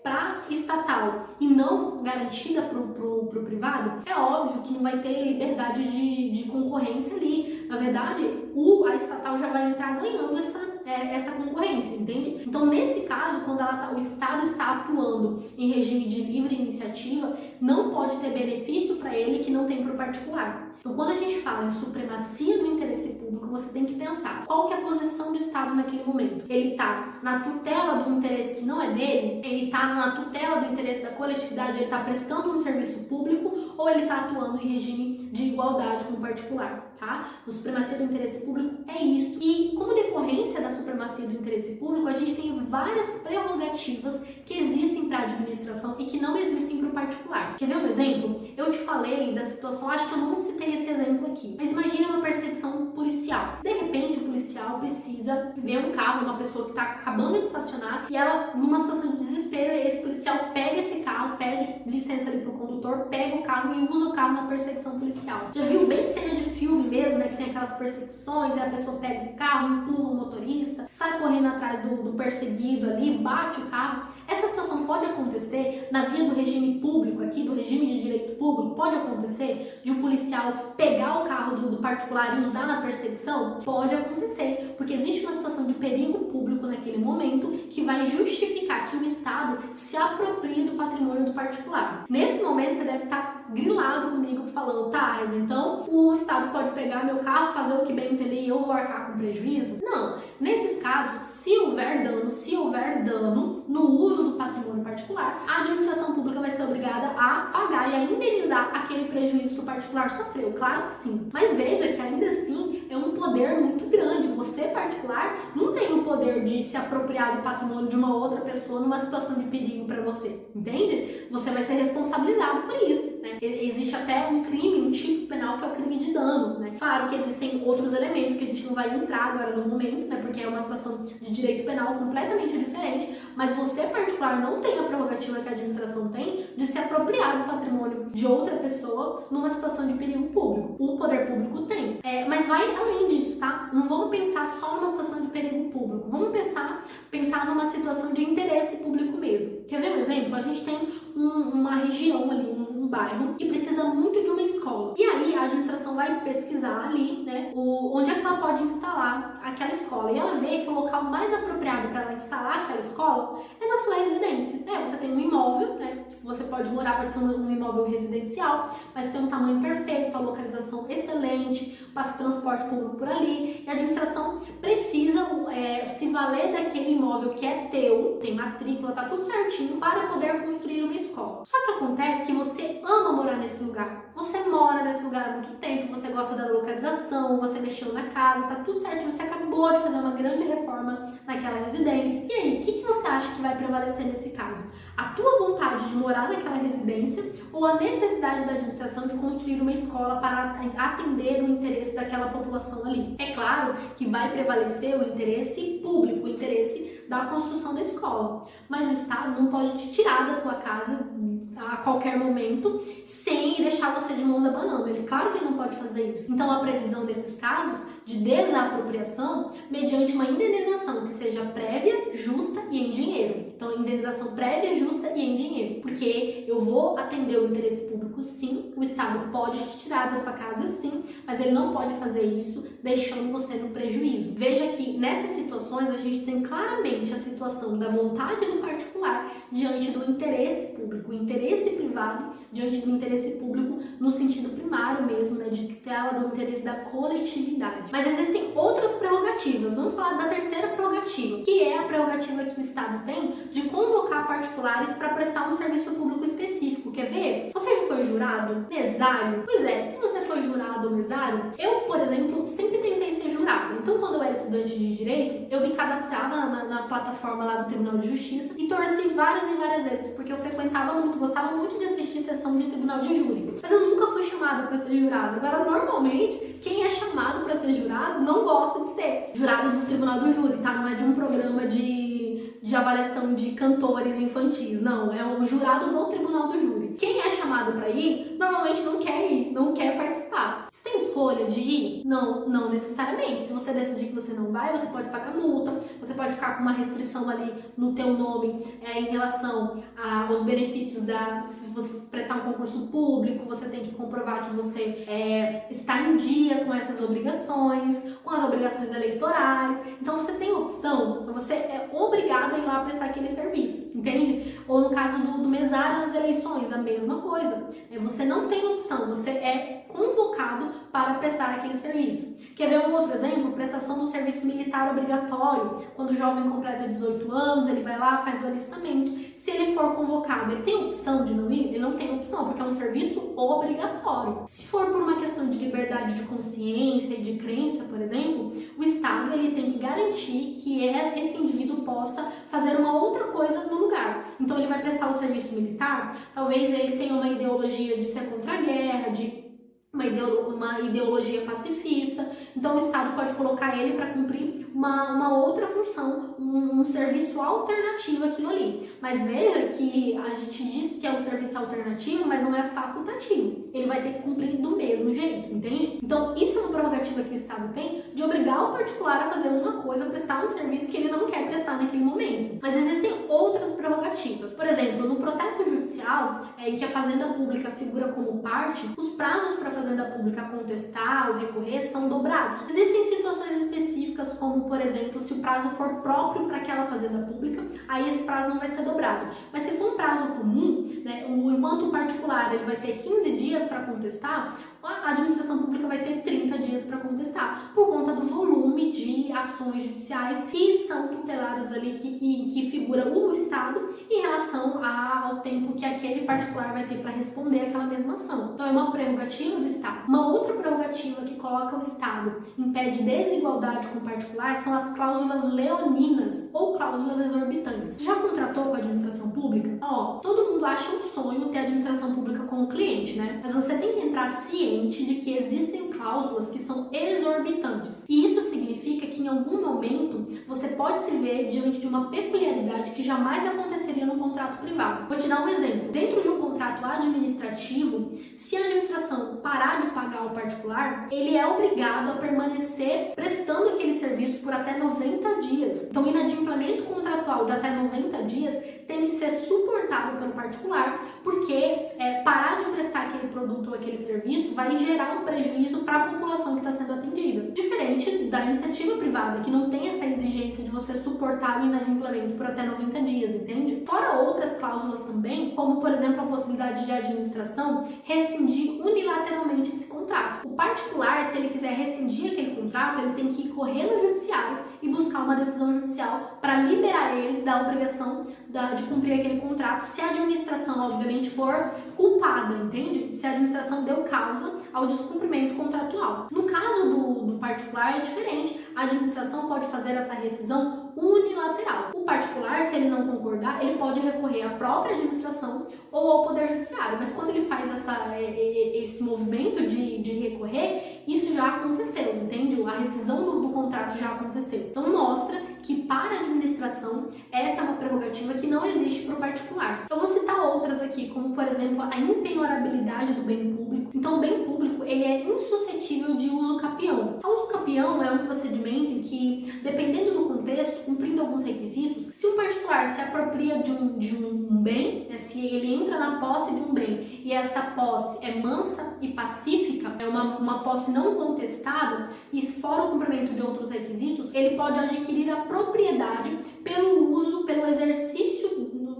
para estatal e não garantida para o privado, é óbvio que não vai ter liberdade de concorrência ali. Na verdade, a estatal já vai entrar ganhando essa concorrência, entende? Então, nesse caso, quando o Estado está atuando em regime de livre iniciativa, não pode ter benefício para ele que não tem para o particular. Então, quando a gente fala em supremacia do interesse público, você tem que pensar qual que é a posição do Estado naquele momento. Ele está na tutela do interesse que não é dele? Ele está na tutela do interesse da coletividade? Ele está prestando um serviço público? Ou ele está atuando em regime de igualdade com o particular? Tá? A supremacia do interesse público é isso. E como decorrência da supremacia do interesse público, a gente tem várias prerrogativas que existem para a administração e que não existem para o particular. Quer ver um exemplo? Eu te falei da situação, acho que eu não citei esse exemplo aqui, mas imagine uma perseguição policial. De repente, o policial precisa ver um carro, uma pessoa que está acabando de estacionar, e ela, numa situação de desespero, esse policial pega esse carro, pede licença ali pro condutor, pega o carro e usa o carro na perseguição policial. Já viu bem cena de filme mesmo, né? Que tem aquelas perseguições, e a pessoa pega o carro, empurra o motorista, sai correndo atrás do perseguido ali, bate o carro. Essa situação pode acontecer na via do regime público aqui, do regime de direito público? Pode acontecer de um policial pegar o carro do particular e usar na perseguição? Pode acontecer, porque existe uma situação de perigo público naquele momento que vai justificar que o Estado se aproprie do patrimônio do particular. Nesse momento você deve estar grilado comigo falando, tá, mas então o Estado pode pegar meu carro, fazer o que bem entender e eu vou arcar com prejuízo? Não. Nesses casos, se houver dano no uso do patrimônio particular, a administração pública vai ser obrigada a pagar e a indenizar aquele prejuízo que o particular sofreu. Claro que sim. Mas veja que ainda assim é um poder muito grande. Você, particular, não tem o poder de se apropriar do patrimônio de uma outra pessoa numa situação de perigo para você, entende? Você vai ser responsabilizado por isso, né? Existe até um crime, um tipo penal que é o crime de dano, né? Claro que existem outros elementos que a gente não vai entrar agora no momento, né? Porque é uma situação de direito penal completamente diferente, mas você, particular, não tem a prerrogativa que a administração tem de se apropriar do patrimônio de outra pessoa numa situação de perigo público. O poder público tem. Mas vai além disso, tá? Não vamos pensar só numa situação de perigo público. Vamos pensar numa situação de interesse público mesmo. Quer ver um exemplo? A gente tem uma região ali, um bairro, que precisa muito de uma escola. E aí a administração vai pesquisar ali, né, onde é que ela pode instalar aquela escola. E ela vê que o local mais apropriado para ela instalar aquela escola é na sua residência. Você tem um imóvel, né, que você pode morar, pode ser um imóvel residencial, mas tem um tamanho perfeito, a localização excelente, passa transporte público por ali, e a administração precisa se valer daquele imóvel que é teu, tem matrícula, tá tudo certinho, para poder construir uma escola. Só que acontece que você ama morar nesse lugar. Você mora nesse lugar há muito tempo, você gosta da localização, você mexeu na casa, tá tudo certinho, você acabou de fazer uma grande reforma naquela residência. E aí, o que você acha que vai prevalecer nesse caso? A tua vontade de morar naquela residência ou a necessidade da administração de construir uma escola para atender o interesse daquela população ali? É claro que vai prevalecer o interesse público, o interesse da construção da escola, mas o Estado não pode te tirar da tua casa a qualquer momento sem deixar você de mãos abanando. Ele, claro que ele não pode fazer isso. Então a previsão desses casos de desapropriação mediante uma indenização que seja prévia, justa e em dinheiro. Então indenização prévia, justa e em dinheiro, porque eu vou atender o interesse público sim, o Estado pode te tirar da sua casa sim, mas ele não pode fazer isso deixando você no prejuízo. Veja que nessas situações a gente tem claramente a situação da vontade do particular diante do interesse público, o interesse privado diante do interesse público no sentido primário mesmo, né, de tutela do interesse da coletividade. Mas existem outras prerrogativas. Vamos falar da terceira prerrogativa, que é a prerrogativa que o Estado tem de convocar particulares para prestar um serviço público específico. Quer ver? Você já foi jurado? Mesário? Pois é, se você foi jurado ou mesário, eu, por exemplo, sempre tentei ser jurado. Então, quando eu era estudante de Direito, eu me cadastrava na plataforma lá do Tribunal de Justiça e torci várias e várias vezes, porque eu frequentava muito, gostava muito de assistir sessão de Tribunal de Júri. Mas eu nunca fui chamada para ser jurado. Agora, normalmente, quem é chamado para ser jurado não gosta de ser jurado do Tribunal do Júri, tá? Não é de um programa de avaliação de cantores infantis, não, é o jurado do Tribunal do Júri. Quem é chamado para ir, normalmente não quer ir, não quer participar. Você tem escolha de ir? Não necessariamente. Se você decidir que você não vai, você pode pagar multa, você pode ficar com uma restrição ali no teu nome em relação aos benefícios se você prestar um concurso público, você tem que comprovar que você está em dia com essas obrigações, com as obrigações eleitorais. Então você tem opção, você é obrigado a ir lá prestar aquele serviço, entende? Ou no caso do mesário das eleições, a mesma coisa. Você não tem opção, você é convocado para prestar aquele serviço. Quer ver um outro exemplo? Prestação do serviço militar obrigatório. Quando o jovem completa 18 anos, ele vai lá, faz o alistamento. Se ele for convocado, ele tem opção de não ir? Ele não tem opção, porque é um serviço obrigatório. Se for por uma questão de liberdade de consciência e de crença, por exemplo, o Estado ele tem que garantir que esse indivíduo possa fazer uma outra coisa no lugar. Então ele vai prestar o serviço militar, talvez ele tenha uma ideologia de ser contra a guerra, de uma ideologia pacifista, então o Estado pode colocar ele para cumprir uma outra função, um serviço alternativo àquilo ali. Mas veja que a gente diz que é um serviço alternativo, mas não é facultativo. Ele vai ter que cumprir do mesmo jeito, entende? Então, isso é uma prerrogativa que o Estado tem de obrigar o particular a fazer uma coisa, prestar um serviço que ele não quer prestar naquele momento. Mas existem outras prerrogativas. Por exemplo, no processo judicial, em que a Fazenda Pública figura como parte, os prazos para a Fazenda Pública contestar ou recorrer são dobrados. Existem situações específicas, como, por exemplo, se o prazo for próprio para aquela Fazenda Pública, aí esse prazo não vai ser dobrado. Mas se for um prazo comum, né, enquanto o particular ele vai ter 15 dias para contestar, a administração pública vai ter 30 dias para contestar, por conta do volume de ações judiciais que são tuteladas ali, que figura o Estado em relação ao tempo que aquele particular vai ter para responder aquela mesma ação. Então é uma prerrogativa do Estado. Uma outra prerrogativa que coloca o Estado em pé de desigualdade com o particular são as cláusulas leoninas ou cláusulas exorbitantes. Já contratou com a administração pública? Todo mundo acha um sonho ter a administração pública como cliente, né? Mas você tem que entrar ciente de que existem cláusulas que são exorbitantes. E isso significa que em algum momento você pode se ver diante de uma peculiaridade que jamais aconteceria num contrato privado. Vou te dar um exemplo. Dentro de um contrato administrativo, se a administração parar de pagar ao particular, ele é obrigado a permanecer prestando aquele serviço por até 90 dias. Então, o inadimplemento contratual de até 90 dias tem que ser suportado pelo particular, porque parar de prestar aquele produto ou aquele serviço vai gerar um prejuízo para a população que está sendo atendida. Diferente da iniciativa privada, que não tem essa exigência de você suportar o inadimplemento por até 90 dias, entende? Fora outras cláusulas também, como por exemplo a possibilidade de a administração rescindir unilateralmente esse contrato. O particular, se ele quiser rescindir aquele contrato, ele tem que correr no judiciário e buscar uma decisão judicial para liberar ele da obrigação de cumprir aquele contrato, se a administração, obviamente, for culpada, entende? Se a administração deu causa ao descumprimento contratual. No caso do particular é diferente. A administração pode fazer essa rescisão unilateral. O particular, se ele não concordar, ele pode recorrer à própria administração ou ao Poder Judiciário. Mas quando ele faz esse movimento de recorrer, isso já aconteceu, entende? A rescisão do contrato já aconteceu. Então mostra que para a administração essa é uma prerrogativa que não existe para o particular. Eu vou citar outras aqui, como por exemplo a impenhorabilidade do bem público. Então o bem público ele é insuscetível de uso capião. O uso capião é um procedimento em que, dependendo do contexto, cumprindo alguns requisitos, se um particular se apropria de um bem, né, se ele entra na posse de um bem e essa posse é mansa e pacífica, é uma posse não contestada e fora o cumprimento de outros requisitos, ele pode adquirir a propriedade pelo uso, pelo exercício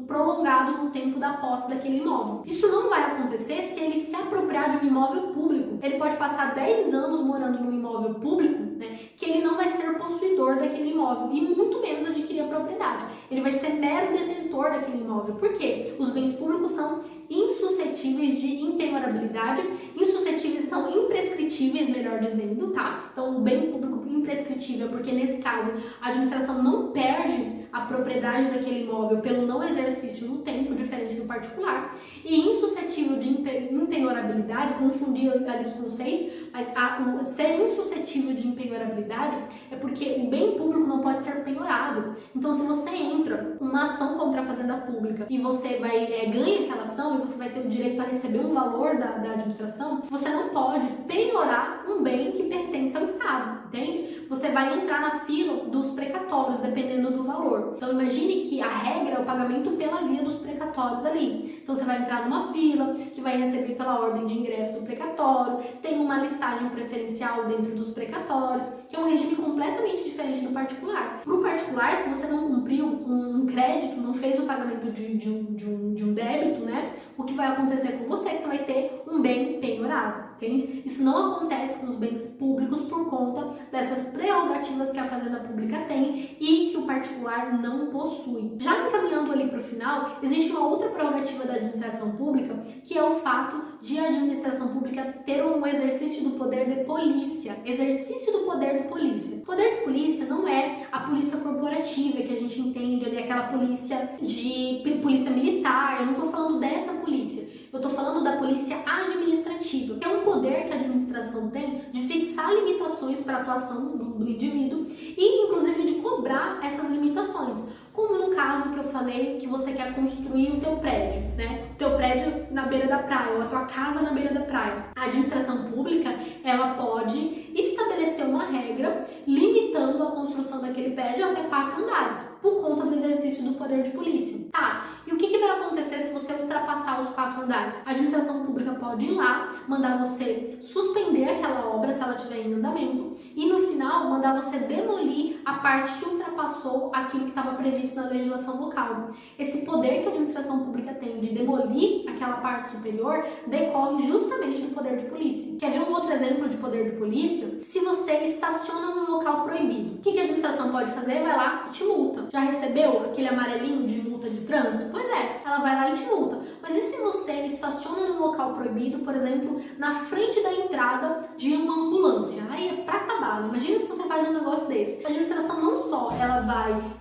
prolongado no tempo da posse daquele imóvel. Isso não vai acontecer se ele se apropriar de um imóvel público. Ele pode passar 10 anos morando num imóvel público, né, que ele não vai ser possuidor daquele imóvel e muito menos adquirir a propriedade. Ele vai ser mero detentor daquele imóvel. Por quê? Os bens públicos são insuscetíveis de impenhorabilidade, são imprescritíveis, melhor dizendo, tá? Então, o bem público imprescritível, porque nesse caso a administração não perde a propriedade daquele imóvel pelo não exercício no tempo, diferente do particular, e insuscetível de impenhorabilidade, confundir ali os conceitos, mas ser insuscetível de impenhorabilidade é porque o bem público não pode ser penhorado. Então, se você entra com uma ação contra a Fazenda Pública e você ganha aquela ação e você vai ter o direito a receber um valor da administração, você não pode penhorar um bem que pertence ao Estado, entende? Você vai entrar na fila dos precatórios, dependendo do valor. Então, imagine que a regra é o pagamento pela via dos precatórios ali. Então, você vai entrar numa fila que vai receber pela ordem de ingresso do precatório, tem uma listagem preferencial dentro dos precatórios, que é um regime completamente diferente do particular. Para o particular, se você não cumpriu um crédito, não fez o pagamento de um débito, né? O que vai acontecer com você é que você vai ter um bem penhorado, entende? Isso não acontece com os bens públicos por conta dessas prerrogativas que a Fazenda Pública tem e que o particular não possui. Já encaminhando ali para o final, existe uma outra prerrogativa da administração pública, que é o fato de a administração pública ter um exercício do poder de polícia. Exercício do poder de polícia. O poder de polícia não é a polícia corporativa que a gente entende ali, aquela polícia militar. Eu não estou falando dessa polícia. Eu estou falando da polícia administrativa, que é um poder que a administração tem de fixar fixar limitações para a atuação do indivíduo e, inclusive, de cobrar essas limitações. Como no caso que eu falei que você quer construir o teu prédio, né? O teu prédio na beira da praia, ou a tua casa na beira da praia. A administração pública, ela pode estabelecer uma regra limitando a construção daquele prédio até 4 andares, por conta do exercício do poder de polícia. Tá, e o que vai acontecer se você ultrapassar os 4 andares? A administração pública pode ir lá, mandar você suspender aquela obra se ela estiver em andamento e no final mandar você demolir a parte que ultrapassou aquilo que estava previsto na legislação local. Esse poder que a administração pública tem de demolir aquela parte superior decorre justamente do poder de polícia. Quer ver um outro exemplo de poder de polícia? Se você estaciona num local proibido, o que a administração pode fazer? Vai lá e te multa. Já recebeu aquele amarelinho de multa de trânsito? Pois é, ela vai lá e te multa. Mas e se você estaciona num local proibido, por exemplo, na frente da entrada de uma ambulância? Aí é pra acabar, né? Imagina se você faz um negócio desse. A administração não só ela vai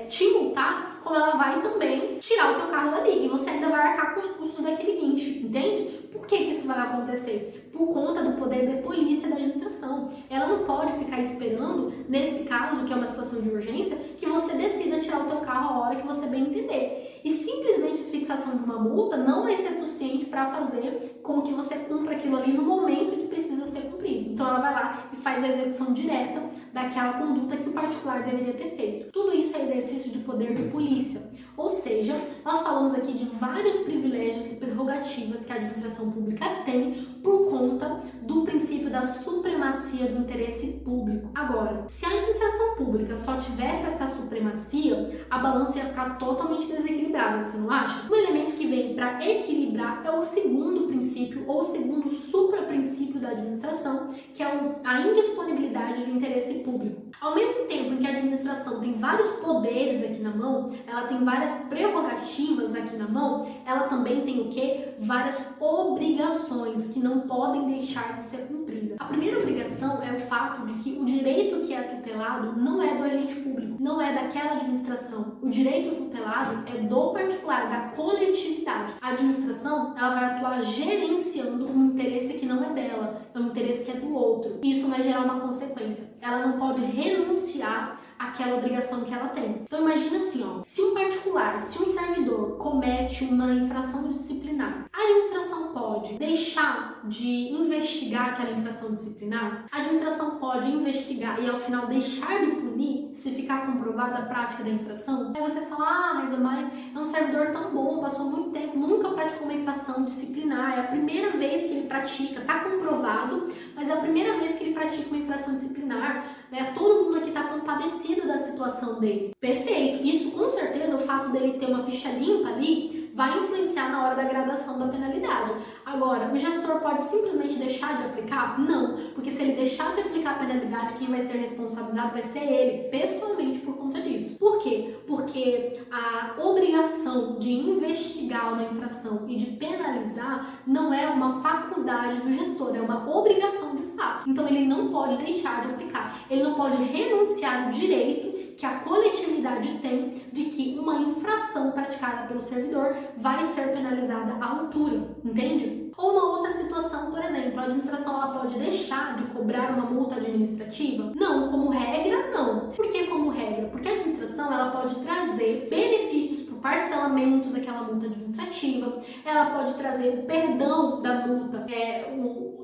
te multar, como ela vai também tirar o teu carro dali. E você ainda vai arcar com os custos daquele guincho, entende? Por que isso vai acontecer? Por conta do poder de polícia da administração. Ela não pode ficar esperando, nesse caso, que é uma situação de urgência, que você decida tirar o teu carro a hora que você bem entender. E simplesmente a fixação de uma multa não vai ser suficiente para fazer com que você cumpra aquilo ali no momento que precisa ser cumprido. Então ela vai lá e faz a execução direta daquela conduta que o particular deveria ter feito. Tudo isso é exercício de poder de polícia. Ou seja, nós falamos aqui de vários privilégios e prerrogativas que a administração pública tem por conta do princípio da supremacia do interesse público. Agora, se a administração pública só tivesse essa supremacia, a balança ia ficar totalmente desequilibrada, você não acha? Um elemento que vem para equilibrar é o segundo princípio, ou o segundo supraprincípio da administração, que é a indisponibilidade do interesse público. Ao mesmo tempo em que a administração tem vários poderes aqui na mão, ela tem várias prerrogativas aqui na mão, ela também tem o quê? Várias obrigações que não podem deixar de ser cumpridas. A primeira obrigação é o fato de que o direito que é tutelado não é do agente público, não é daquela administração. O direito tutelado é do particular, da coletividade. A administração, ela vai atuar gerenciando um interesse que não é dela, é um interesse que é do outro. Isso vai gerar uma consequência. Ela não pode renunciar àquela obrigação que ela tem. Então imagina assim, ó, se um particular, se um servidor comete uma infração disciplinar, a administração pode deixar de investigar aquela infração disciplinar? A administração pode investigar e ao final deixar de punir se ficar comprovada a prática da infração? Aí você fala, mas é um servidor tão bom, passou muito tempo, nunca praticou uma infração disciplinar, é a primeira vez que ele pratica, tá comprovado, mas é a primeira vez que ele pratica uma infração disciplinar, né? Todo mundo aqui tá compadecido da situação dele. Perfeito, isso com certeza, o fato dele ter uma ficha limpa ali, vai influenciar na hora da gradação da penalidade. Agora, o gestor pode simplesmente deixar de aplicar? Não, porque se ele deixar de aplicar a penalidade, quem vai ser responsabilizado vai ser ele, pessoalmente, por conta disso. Por quê? Porque a obrigação de investigar uma infração e de penalizar não é uma faculdade do gestor, é uma obrigação de fato. Então, ele não pode deixar de aplicar, ele não pode renunciar ao direito que a coletividade tem de que uma infração praticada pelo servidor vai ser penalizada à altura, entende? Ou uma outra situação, por exemplo, a administração ela pode deixar de cobrar uma multa administrativa? Não, como regra, não. Por que como regra? Porque a administração ela pode trazer benefícios para o parcelamento daquela multa administrativa, ela pode trazer o perdão da multa,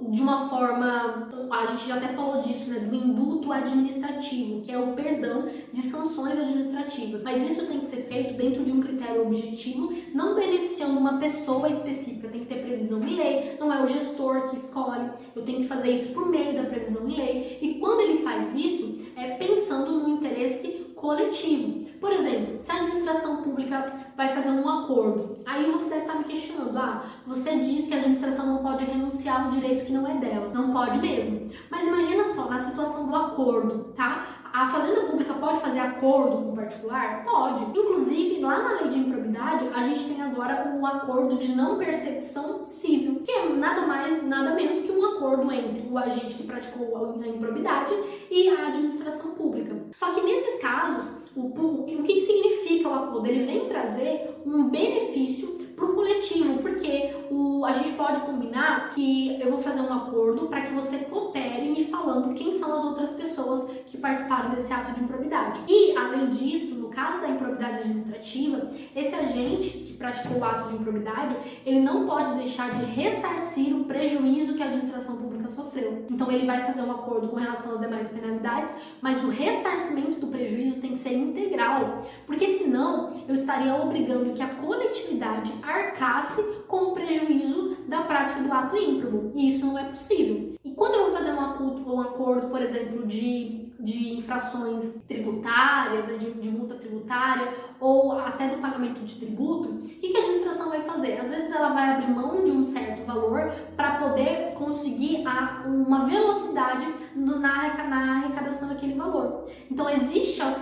de uma forma, a gente já até falou disso, né, do induto administrativo, que é o perdão de sanções administrativas. Mas isso tem que ser feito dentro de um critério objetivo, não beneficiando uma pessoa específica, tem que ter previsão em lei, não é o gestor que escolhe, eu tenho que fazer isso por meio da previsão em lei, e quando ele faz isso, é pensando no interesse coletivo. Por exemplo, se a administração pública vai fazer um acordo, aí você deve estar me questionando, você diz que a administração não pode renunciar ao direito que não é dela. Não pode mesmo. Mas imagina só, na situação do acordo, tá? A Fazenda Pública pode fazer acordo com o particular? Pode. Inclusive, lá na lei de improbidade, a gente tem agora o acordo de não percepção civil, que é nada mais, nada menos que um acordo entre o agente que praticou a improbidade e a administração pública. Só que nesses casos, o que significa o acordo? Ele vem trazer um benefício para o coletivo, porque a gente pode combinar que eu vou fazer um acordo para que você coopere e me falando quem são as outras pessoas que participaram desse ato de improbidade. E, além disso, no caso da improbidade administrativa, esse agente que praticou o ato de improbidade, ele não pode deixar de ressarcir o prejuízo que a administração pública sofreu. Então, ele vai fazer um acordo com relação às demais penalidades, mas o ressarcimento do prejuízo tem que ser integral, porque senão eu estaria obrigando que a coletividade arcasse com o prejuízo da prática do ato ímprobo, e isso não é possível. E quando eu vou fazer um acordo, por exemplo, de infrações tributárias, né, de multa tributária, ou até do pagamento de tributo, o que a administração vai fazer? Às vezes ela vai abrir mão de um certo valor para poder conseguir uma velocidade na arrecadação daquele valor. Então existe ao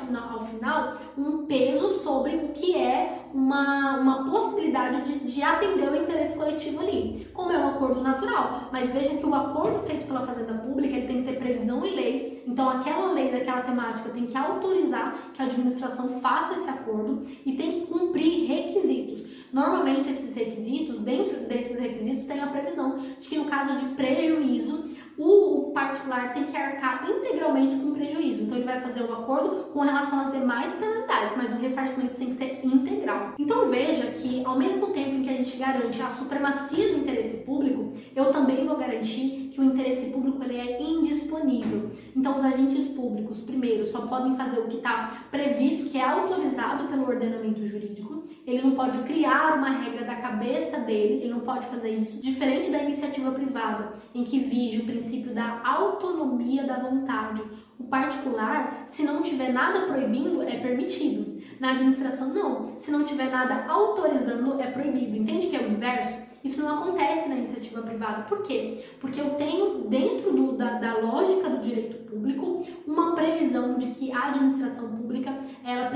final um peso sobre o que é uma possibilidade de atender o interesse coletivo ali, como é um acordo natural. Mas veja que o acordo feito pela Fazenda Pública, ele tem que ter previsão em lei, então aquela lei daquela temática tem que autorizar que a administração faça esse acordo e tem que cumprir requisitos. Normalmente esses requisitos, dentro desses requisitos tem a previsão de que no caso de prejuízo, o particular tem que arcar integralmente com o prejuízo. Então ele vai fazer um acordo com relação às demais penalidades, mas o ressarcimento tem que ser integral. Então veja que ao mesmo tempo em que a gente garante a supremacia do interesse público, eu também vou garantir que o interesse público ele é indisponível. Então os agentes públicos, primeiro, só podem fazer o que está previsto, que é autorizado pelo ordenamento jurídico. Ele não pode criar uma regra da cabeça dele, ele não pode fazer isso. Diferente da iniciativa privada, em que vige o princípio da autonomia da vontade. O particular, se não tiver nada proibindo, é permitido. Na administração, não. Se não tiver nada autorizando, é proibido. Entende que é o inverso? Isso não acontece na iniciativa privada. Por quê? Porque eu tenho, dentro da lógica do direito público, uma previsão de que a administração pública ela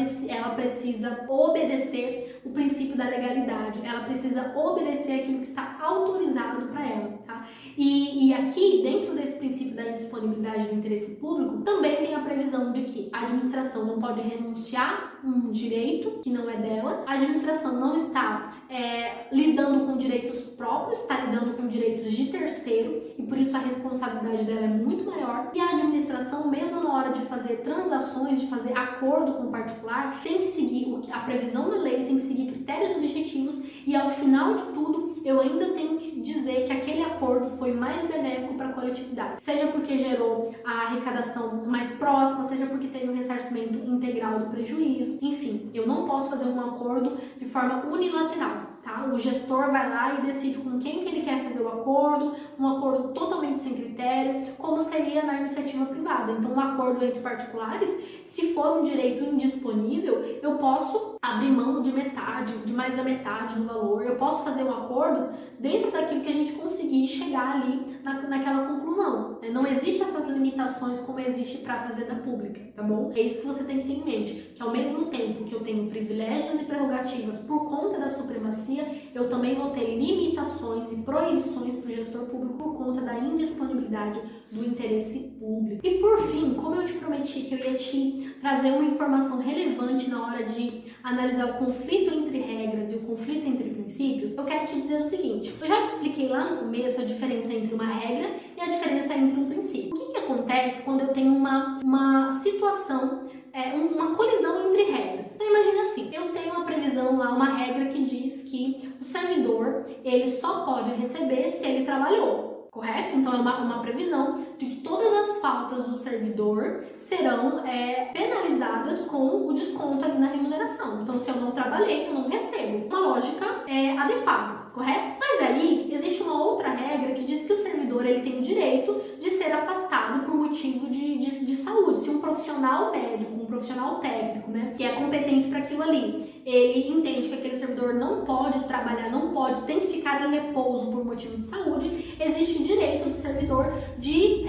precisa obedecer o princípio da legalidade, ela precisa obedecer aquilo que está autorizado para ela, tá? E aqui, dentro desse princípio da indisponibilidade do interesse público, também tem a previsão de que a administração não pode renunciar um direito que não é dela, a administração não está lidando com direitos próprios, está lidando com direitos de terceiro, e por isso a responsabilidade dela é muito maior, e a administração, mesmo na hora de fazer transações, de fazer acordo com o particular, tem que seguir a previsão da lei, tem que seguir critérios objetivos, e ao final de tudo, eu ainda tenho que dizer que aquele acordo foi mais benéfico para a coletividade, seja porque gerou a arrecadação mais próxima, seja porque teve um ressarcimento integral do prejuízo, enfim, eu não posso fazer um acordo de forma unilateral. Tá? O gestor vai lá e decide com quem que ele quer fazer o acordo, um acordo totalmente sem critério, como seria na iniciativa privada. Então, um acordo entre particulares, se for um direito indisponível, eu posso abrir mão de metade, de mais da metade do valor, eu posso fazer um acordo dentro daquilo que a gente conseguir chegar ali naquela conclusão. Né? Não existe essas limitações como existe para a fazenda pública, tá bom? É isso que você tem que ter em mente, que ao mesmo tempo que eu tenho privilégios e prerrogativas por conta da supremacia, eu também vou ter limitações e proibições para o gestor público por conta da indisponibilidade do interesse público. E por fim, como eu te prometi que eu ia te trazer uma informação relevante na hora de analisar o conflito entre regras e o conflito entre princípios, eu quero te dizer o seguinte: eu já te expliquei lá no começo a diferença entre uma regra e a diferença entre um princípio. O que acontece quando eu tenho uma situação, uma colisão entre regras? Então imagina assim, eu tenho uma previsão lá, uma regra que diz que o servidor ele só pode receber se ele trabalhou. Correto? Então é uma previsão de que todas as faltas do servidor serão penalizadas com o desconto ali na remuneração. Então se eu não trabalhei, eu não recebo. Uma lógica adequada, correto? Mas aí existe uma outra regra que diz que o servidor ele tem o direito de ser afastado por motivo de saúde. Se um profissional médico, um profissional técnico, né, que é competente para aquilo ali, ele entende que aquele servidor não pode trabalhar, tem que ficar em repouso por motivo de saúde, existe o direito do servidor de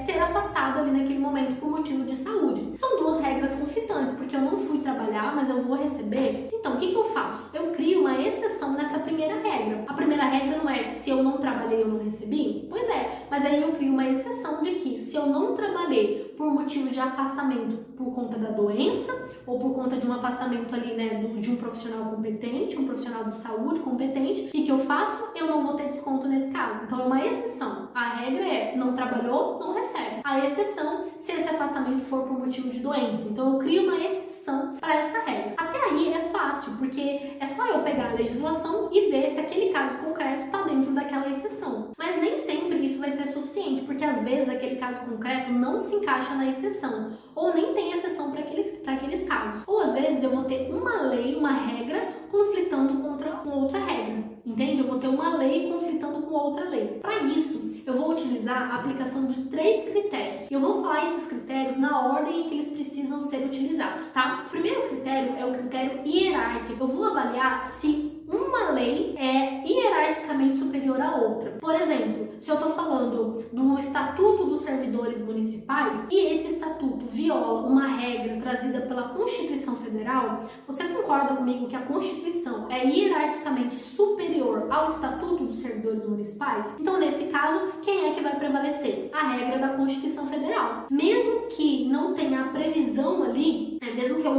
ser afastado ali naquele momento por motivo de saúde. São duas regras conflitantes, porque eu não fui trabalhar, mas eu vou receber. Então, o que eu faço? Eu crio uma exceção nessa primeira regra. A primeira regra não é que se eu não trabalhei, eu não recebi? Pois é, mas aí eu crio uma exceção de que se eu não trabalhei por motivo de afastamento por conta da doença, ou por conta de um afastamento ali, né, de um profissional competente, um profissional de saúde competente, o que eu faço? Eu não vou ter desconto nesse caso. Então é uma exceção. A regra é, não trabalhou, não recebe. a exceção se esse afastamento for por motivo de doença. Então eu crio uma exceção para essa regra. Até aí é fácil, porque é só eu pegar a legislação e ver se aquele caso concreto está dentro daquela exceção. Mas nem sempre isso vai ser suficiente, porque às vezes aquele caso concreto não se encaixa na exceção, ou nem tem exceção para aqueles casos. Ou às vezes eu vou ter uma lei, uma regra, conflitando com outra regra, entende? Eu vou ter uma lei conflitando com outra lei. Para isso, eu vou utilizar a aplicação de 3 critérios. Eu vou falar esses critérios na ordem em que eles precisam ser utilizados, tá? O primeiro critério é o critério hierárquico. Eu vou avaliar se uma lei é hierarquicamente superior à outra. Por exemplo, se eu estou falando do Estatuto dos Servidores Municipais e esse estatuto viola uma regra trazida pela Constituição Federal, você concorda comigo que a Constituição é hierarquicamente superior ao Estatuto dos Servidores Municipais? Então, nesse caso, quem é que vai prevalecer? A regra da Constituição Federal. Mesmo que não tenha a previsão ali, mesmo que eu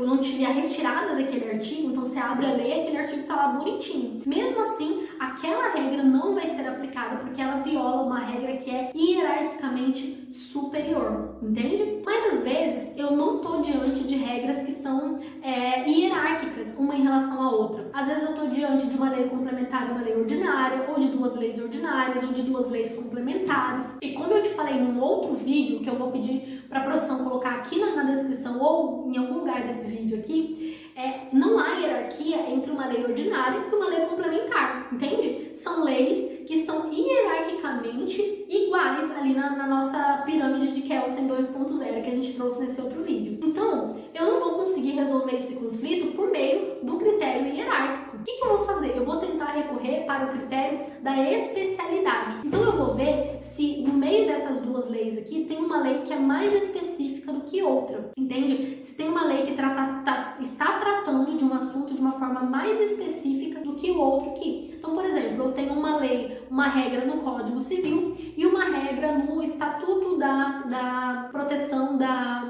não tive a retirada daquele artigo, então você abre a lei, aquele artigo está lá bonitinho. Mesmo assim, aquela regra não vai ser aplicada porque ela viola uma regra que é hierarquicamente superior, entende? Mas às vezes eu não estou diante de regras que são hierárquicas, uma em relação à outra. Às vezes eu estou diante de uma lei complementar e uma lei ordinária, ou de 2 leis ordinárias, ou de 2 leis complementares. E como eu te falei num outro vídeo, que eu vou pedir para a produção colocar aqui na descrição ou em algum lugar desse vídeo aqui, não há hierarquia entre uma lei ordinária e uma lei complementar, entende? São leis que estão hierarquicamente iguais ali na nossa pirâmide de Kelsen 2.0 que a gente trouxe nesse outro vídeo. Então, eu não vou conseguir resolver esse conflito por meio do critério hierárquico. O que eu vou fazer? Eu vou tentar recorrer para o critério da especialidade. Então, eu vou ver se no meio dessas 2 leis aqui tem uma lei que é mais específica do que outra, entende? Se tem uma lei que está tratando de um assunto de uma forma mais específica do que o outro aqui. Então, por exemplo, eu tenho uma lei, uma regra no Código Civil e uma regra no Estatuto da Proteção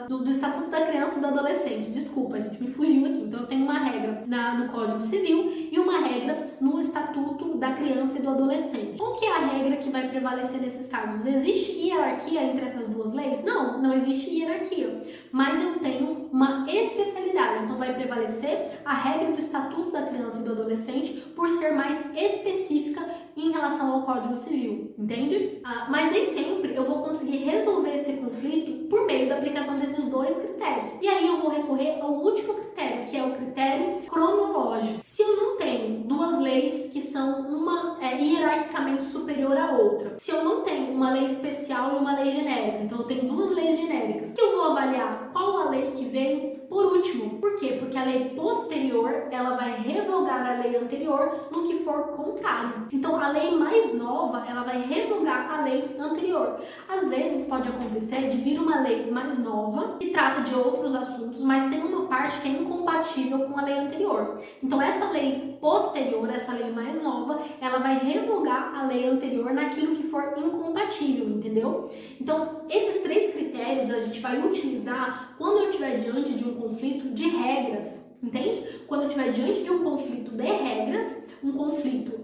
do Estatuto da Criança e do Adolescente. Desculpa, gente, me fugiu aqui. Então, eu tenho uma regra no Código Civil e uma regra no Estatuto da Criança e do Adolescente. Qual que é a regra que vai prevalecer nesses casos? Existe hierarquia entre essas 2 leis? Não, não existe hierarquia. Mas eu tenho uma especialidade. Então, vai prevalecer a regra do Estatuto da Criança e do Adolescente por ser mais específica em relação ao Código Civil, entende? Mas nem sempre eu vou conseguir resolver esse conflito por meio da aplicação desses 2 critérios. E aí eu vou recorrer ao último critério, que é o critério cronológico. Se eu não tenho 2 leis que são uma hierarquicamente superior à outra, se eu não tenho uma lei especial e uma lei genérica, então eu tenho 2 leis genéricas, eu vou avaliar qual a lei que veio por último. Por quê? Porque a lei posterior, ela vai revogar a lei anterior no que for contrário. Então, a lei mais nova, ela vai revogar a lei anterior. Às vezes, pode acontecer de vir uma lei mais nova, que trata de outros assuntos, mas tem uma parte que é incompatível com a lei anterior. Então, essa lei posterior, essa lei mais nova, ela vai revogar a lei anterior naquilo que for incompatível, entendeu? Então, esses 3 critérios a gente vai utilizar quando eu estiver diante de um conflito de regras, entende? Quando eu estiver diante de um conflito de regras, um conflito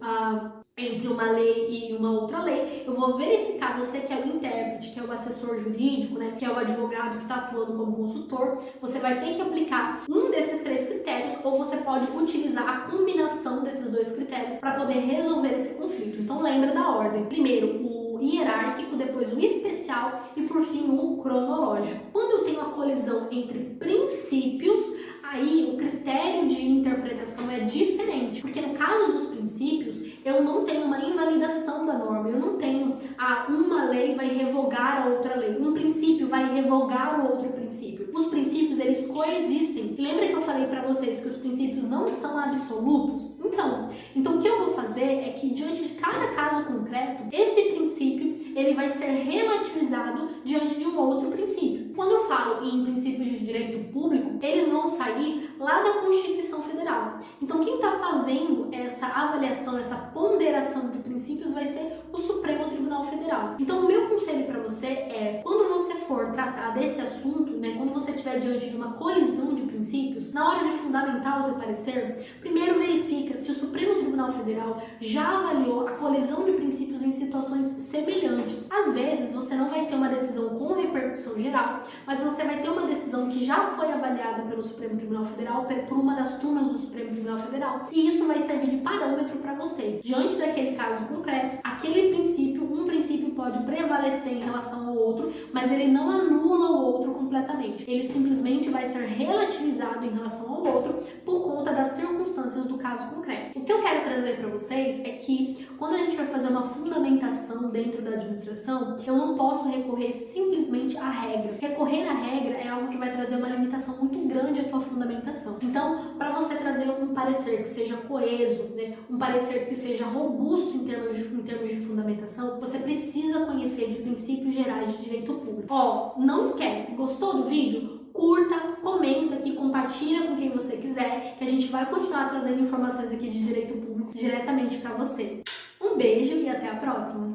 entre uma lei e uma outra lei, eu vou verificar, você que é o intérprete, que é o assessor jurídico, né, que é o advogado que está atuando como consultor, você vai ter que aplicar um desses 3 critérios ou você pode utilizar a combinação desses 2 critérios para poder resolver esse conflito. Então lembra da ordem. Primeiro, o hierárquico, depois o especial e por fim o cronológico. Quando eu tenho a colisão entre princípios, aí o critério de interpretação é diferente, porque no caso dos princípios, eu não tenho uma invalidação da norma, eu não tenho uma lei vai revogar a outra lei, um princípio vai revogar o outro princípio. Os princípios, eles coexistem. Lembra que eu falei para vocês que os princípios não são absolutos? Então o que eu vou fazer é que diante de cada caso concreto, esse princípio, ele vai ser relativizado diante de um outro princípio. Quando eu falo em princípios de direito público, eles vão sair lá da Constituição Federal. Então, quem está fazendo essa avaliação, essa ponderação de princípios vai ser o Supremo Tribunal Federal. Então, o meu conselho para você é, quando você for for tratar desse assunto, né, quando você estiver diante de uma colisão de princípios, na hora de fundamentar o teu parecer, primeiro verifica se o Supremo Tribunal Federal já avaliou a colisão de princípios em situações semelhantes. Às vezes, você não vai ter uma decisão com repercussão geral, mas você vai ter uma decisão que já foi avaliada pelo Supremo Tribunal Federal, por uma das turmas do Supremo Tribunal Federal, e isso vai servir de parâmetro para você. Diante daquele caso concreto, aquele princípio, um princípio pode prevalecer em relação ao outro, mas ele não anula o outro completamente. Ele simplesmente vai ser relativizado em relação ao outro por conta das circunstâncias do caso concreto. O que eu quero trazer para vocês é que quando a gente vai fazer uma fundamentação dentro da administração, eu não posso recorrer simplesmente à regra. Recorrer à regra é algo que vai trazer uma limitação muito grande à tua fundamentação. Então, para você trazer um parecer que seja coeso, né, um parecer que seja robusto em termos de fundamentação, você precisa conhecer de princípios gerais de direito público. Não esquece, gostou do vídeo? Curta, comenta aqui, compartilha com quem você quiser, que a gente vai continuar trazendo informações aqui de direito público diretamente para você. Um beijo e até a próxima!